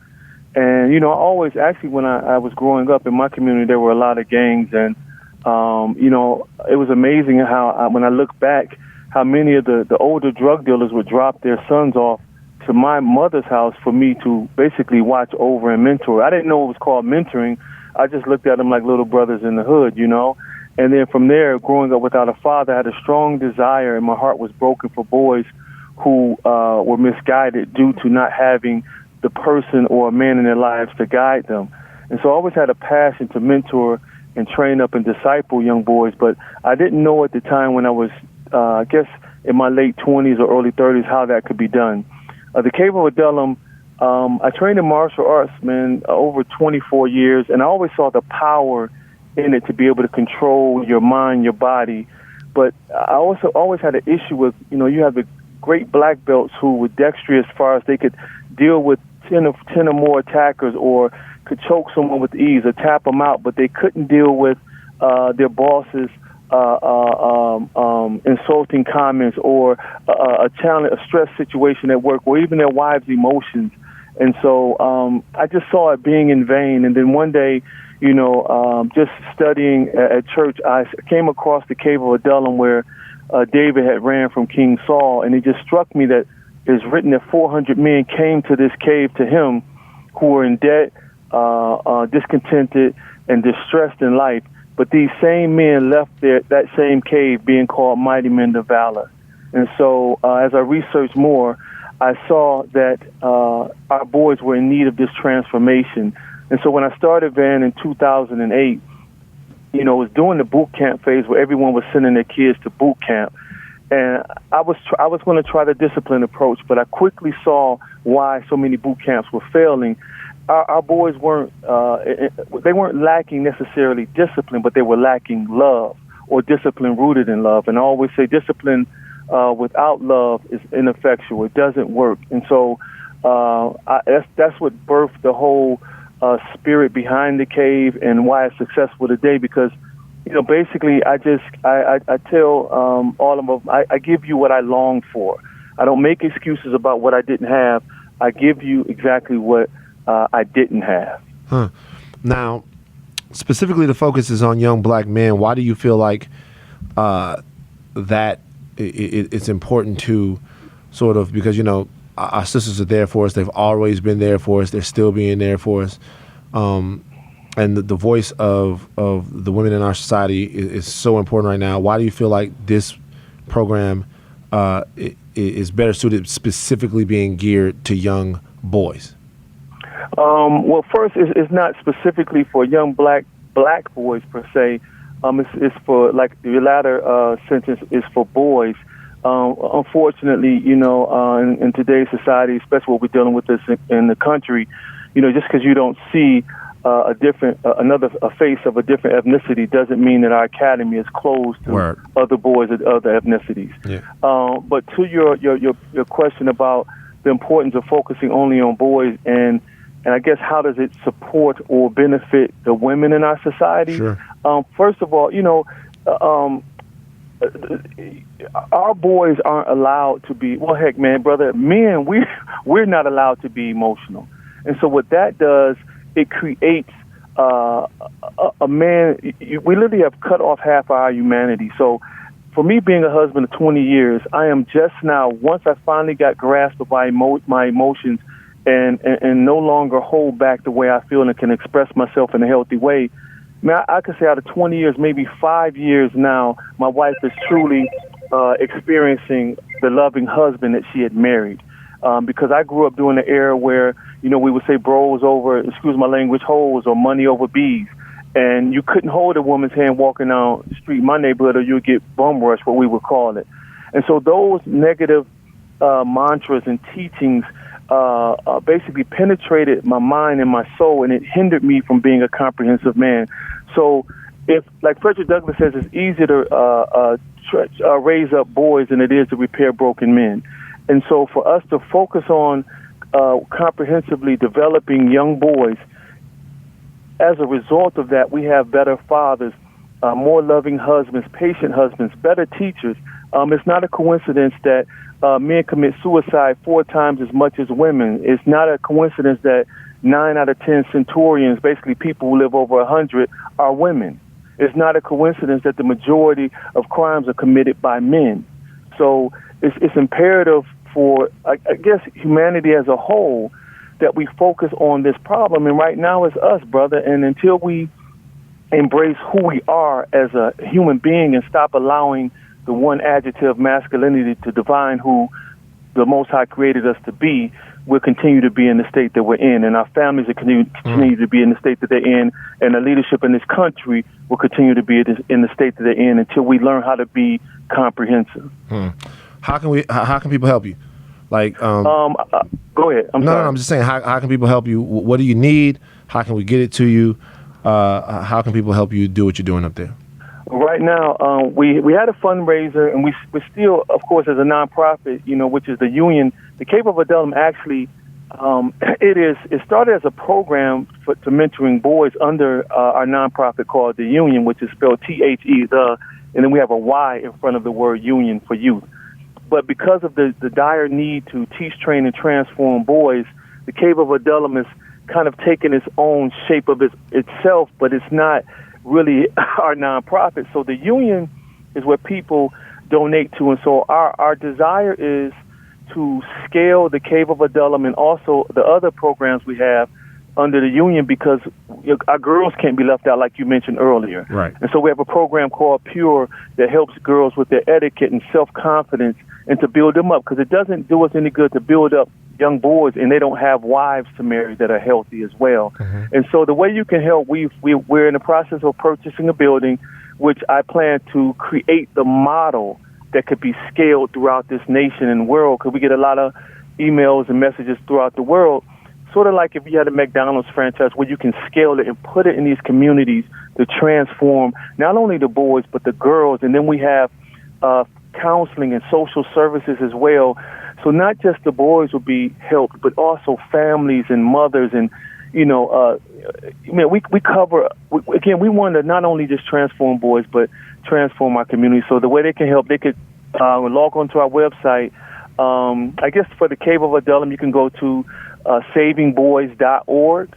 Speaker 3: And, you know, I always, actually, when I was growing up in my community, there were a lot of gangs. And, you know, it was amazing how, when I look back, how many of the older drug dealers would drop their sons off to my mother's house for me to basically watch over and mentor. I didn't know it was called mentoring. I just looked at them like little brothers in the hood, you know. And then from there, growing up without a father, I had a strong desire, and my heart was broken for boys who were misguided due to not having the person or a man in their lives to guide them. And so I always had a passion to mentor and train up and disciple young boys, but I didn't know at the time when I was, I guess, in my late 20s or early 30s how that could be done. The Cave of Adullam, I trained in martial arts, man, over 24 years, and I always saw the power in it to be able to control your mind, your body. But I also always had an issue with, you know, you have the great black belts who were dexterous as far as they could deal with 10 or more attackers or could choke someone with ease or tap them out, but they couldn't deal with their bosses' insulting comments or a challenge, a stress situation at work, or even their wives' emotions. And so I just saw it being in vain. And then one day, you know, just studying at church, I came across the Cave of Adullam where David had ran from King Saul, and it just struck me that it's written that 400 men came to this cave to him who were in debt, discontented, and distressed in life. But these same men left that same cave being called mighty men of valor. And so as I researched more, I saw that our boys were in need of this transformation. And so when I started Van in 2008, you know, it was during the boot camp phase where everyone was sending their kids to boot camp. And I was going to try the discipline approach, but I quickly saw why so many boot camps were failing. Our boys weren't lacking necessarily discipline, but they were lacking love, or discipline rooted in love. And I always say discipline without love is ineffectual. It doesn't work. And so that's what birthed the whole spirit behind the cave and why it's successful today. Because, you know, basically I tell all of them, I give you what I long for. I don't make excuses about what I didn't have. I give you exactly what I didn't have.
Speaker 1: Huh. Now, specifically the focus is on young black men. Why do you feel like that it's important to sort of, because, you know, our sisters are there for us. They've always been there for us. They're still being there for us. And the voice of the women in our society is so important right now. Why do you feel like this program is better suited, specifically being geared to young boys?
Speaker 3: Well, first, it's not specifically for young black boys per se. It's for, like the latter sentence is for boys. Unfortunately, you know, in today's society, especially what we're dealing with this in the country, you know, just because you don't see a face of a different ethnicity doesn't mean that our academy is closed to other boys of other ethnicities. Yeah. But to your question about the importance of focusing only on boys and I guess how does it support or benefit the women in our society?
Speaker 1: Sure.
Speaker 3: First of all, you know, our boys aren't allowed to be. Well, heck, man, brother, men, we're not allowed to be emotional, and so what that does, it creates a man. We literally have cut off half our humanity. So, for me, being a husband of 20 years, I am just now. Once I finally got grasp of my emotions, and no longer hold back the way I feel and can express myself in a healthy way. Man, I could say out of 20 years, maybe 5 years now, my wife is truly experiencing the loving husband that she had married. Because I grew up during the era where, we would say bros over, excuse my language, hoes, or money over bees. And you couldn't hold a woman's hand walking down the street in my neighborhood, or you'd get bum rush, what we would call it. And so those negative mantras and teachings basically penetrated my mind and my soul, and it hindered me from being a comprehensive man. So if, like Frederick Douglass says, it's easier to raise up boys than it is to repair broken men. And so for us to focus on comprehensively developing young boys, as a result of that, we have better fathers, more loving husbands, patient husbands, better teachers. It's not a coincidence that men commit suicide 4 times as much as women. It's not a coincidence that 9 out of 10 centurions, basically people who live over 100, are women. It's not a coincidence that the majority of crimes are committed by men. So it's imperative for, I guess, humanity as a whole that we focus on this problem. And right now it's us, brother. And until we embrace who we are as a human being and stop allowing the one adjective masculinity to define who the Most High created us to be, we'll continue to be in the state that we're in, and our families will continue to be in the state that they're in, and the leadership in this country will continue to be in the state that they're in until we learn how to be comprehensive.
Speaker 1: How can people help you? Like,
Speaker 3: go ahead. I'm sorry.
Speaker 1: I'm just saying, how can people help you? What do you need? How can we get it to you? How can people help you do what you're doing up there?
Speaker 3: Right now, we had a fundraiser, and we're still, of course, as a nonprofit, which is the union. The Cape of Adullam actually, it started as a program for mentoring boys under our nonprofit called the Union, which is spelled THE, and then we have a Y in front of the word union for youth. But because of the dire need to teach, train, and transform boys, the Cape of Adullam has kind of taken its own shape of itself, but it's not really our nonprofit. So the union is where people donate to, and so our desire is to scale the Cave of Adullam and also the other programs we have under the union, because our girls can't be left out, like you mentioned earlier.
Speaker 1: Right.
Speaker 3: And so we have a program called Pure that helps girls with their etiquette and self-confidence and to build them up, because it doesn't do us any good to build up young boys and they don't have wives to marry that are healthy as well. Mm-hmm. And so the way you can help, we're in the process of purchasing a building, which I plan to create the model that could be scaled throughout this nation and world, because we get a lot of emails and messages throughout the world, sort of like if you had a McDonald's franchise where you can scale it and put it in these communities to transform not only the boys but the girls. And then we have counseling and social services as well. So not just the boys will be helped, but also families and mothers. And, we cover, again, we want to not only just transform boys, but transform our community. So the way they can help, they could log on to our website. I guess for the Cave of Adullam, you can go to savingboys.org,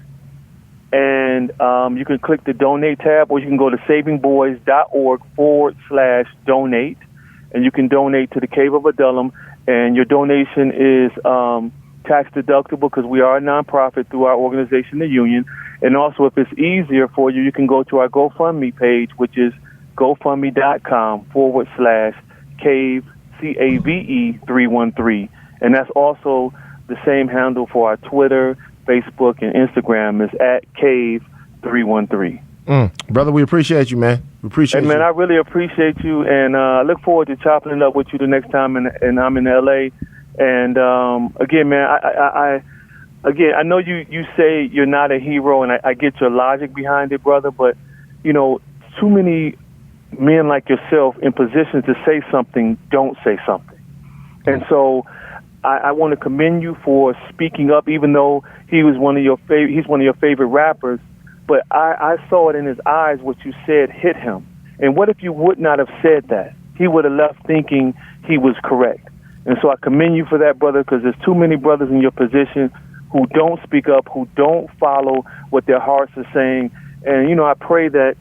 Speaker 3: and you can click the donate tab, or you can go to savingboys.org/donate, and you can donate to the Cave of Adullam, and your donation is tax deductible because we are a nonprofit through our organization, the Union. And also, if it's easier for you, you can go to our GoFundMe page, which is GoFundMe.com/Cave, CAVE 313. And that's also the same handle for our Twitter, Facebook, and Instagram is @Cave 313.
Speaker 1: Brother, we appreciate you, man. We appreciate you.
Speaker 3: Hey, man, I really appreciate you, and I look forward to chopping it up with you the next time, and I'm in L.A. And again, man, I know you say you're not a hero, and I get your logic behind it, brother, but, too many men like yourself in positions to say something don't say something. And so I want to commend you for speaking up, even though he's one of your favorite rappers. But I saw it in his eyes. What you said hit him. And what if you would not have said that? he would have left thinking he was correct. And so I commend you for that, brother, because there's too many brothers in your position who don't speak up, who don't follow what their hearts are saying. And, you know, I pray that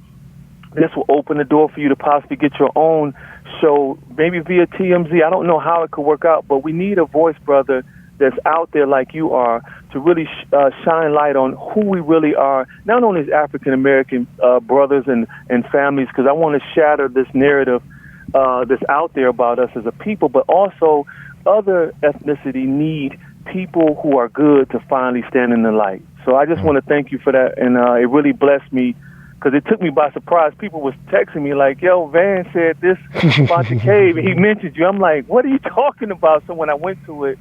Speaker 3: this will open the door for you to possibly get your own show, maybe via TMZ. I don't know how it could work out, but we need a voice, brother, that's out there like you are to really shine light on who we really are, not only as African-American brothers and families, because I want to shatter this narrative that's out there about us as a people, but also other ethnicity need people who are good to finally stand in the light. So I just want to thank you for that, and it really blessed me because it took me by surprise. People was texting me like, yo, Van said this about the cave, and he mentioned you. I'm like, what are you talking about? So when I went to it,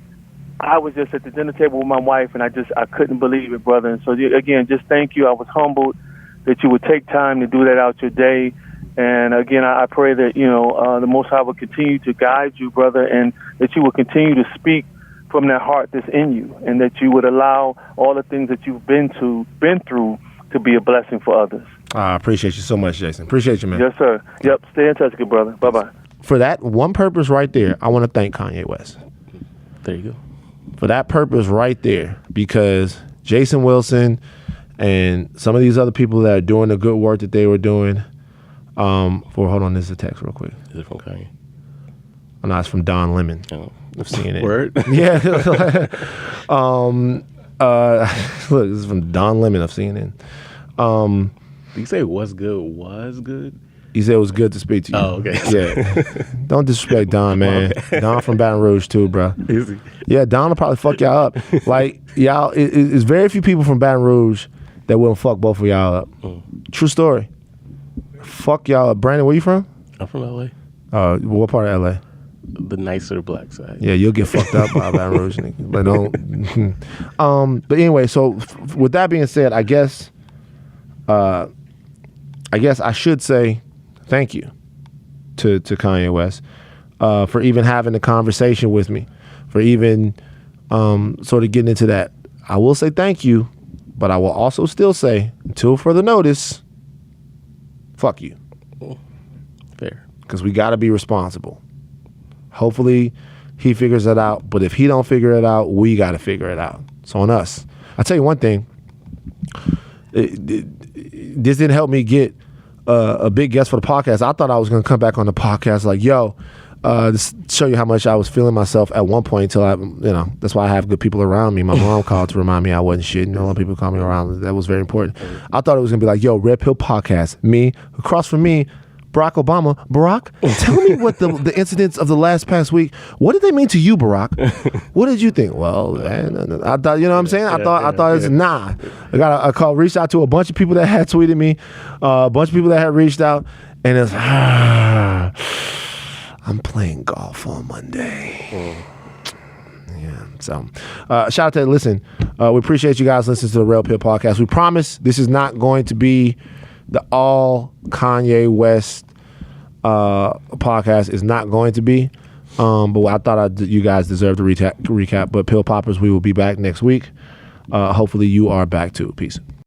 Speaker 3: I was just at the dinner table with my wife, and I couldn't believe it, brother. And so, again, just thank you. I was humbled that you would take time to do that out your day. And, again, I pray that, you know, the Most High will continue to guide you, brother, and that you will continue to speak from that heart that's in you, and that you would allow all the things that you've been through to be a blessing for others.
Speaker 1: I appreciate you so much, Jason. Appreciate you, man.
Speaker 3: Yes, sir. Yep. Stay in touch, good brother. Bye-bye.
Speaker 1: For that one purpose right there, I want to thank Kanye West.
Speaker 2: There you go.
Speaker 1: For that purpose right there, because Jason Wilson and some of these other people that are doing the good work that they were doing, hold on, this is a text real quick.
Speaker 2: Is it from Kanye?
Speaker 1: Oh, no, it's from Don Lemon.
Speaker 2: Oh.
Speaker 1: I've seen it.
Speaker 2: Word?
Speaker 1: Yeah. Look, this is from Don Lemon. I've seen it.
Speaker 2: Did you say was good?
Speaker 1: He said it was good to speak to you.
Speaker 2: Oh, okay.
Speaker 1: Yeah. Don't disrespect Don, man.
Speaker 2: Okay.
Speaker 1: Don from Baton Rouge, too, bro.
Speaker 2: Easy.
Speaker 1: Yeah, Don will probably fuck y'all up. Like, y'all, it's very few people from Baton Rouge that wouldn't fuck both of y'all up. True story. Fuck y'all up. Brandon, where you from?
Speaker 2: I'm from LA.
Speaker 1: What part of LA?
Speaker 2: The nicer black side.
Speaker 1: Yeah, you'll get fucked up by Baton Rouge, nigga. But don't. But anyway, so with that being said, I guess I should say thank you to Kanye West for even having a conversation with me, for even sort of getting into that. I will say thank you, but I will also still say, until further notice, fuck you.
Speaker 2: Fair.
Speaker 1: Because we got to be responsible. Hopefully he figures it out, but if he don't figure it out, we got to figure it out. It's on us. I'll tell you one thing. This didn't help me get a big guest for the podcast. I thought I was going to come back on the podcast like, yo, just show you how much I was feeling myself at one point until that's why I have good people around me. My mom called to remind me I wasn't shit. A lot of people call me around. That was very important. I thought it was going to be like, yo, Red Pill Podcast. Me, across from me, Barack Obama. Barack, tell me what the incidents of the past week, what did they mean to you, Barack? What did you think? Well, man, I thought, you know what I'm saying? I thought it's nah. I reached out to a bunch of people that had tweeted me, a bunch of people that had reached out, and it's, I'm playing golf on Monday. Yeah, so shout out to, listen, we appreciate you guys listening to the Real Pill Podcast. We promise this is not going to be the all Kanye West podcast. Is not going to be. But I thought you guys deserve to recap. But Pill Poppers, we will be back next week. Hopefully you are back too. Peace.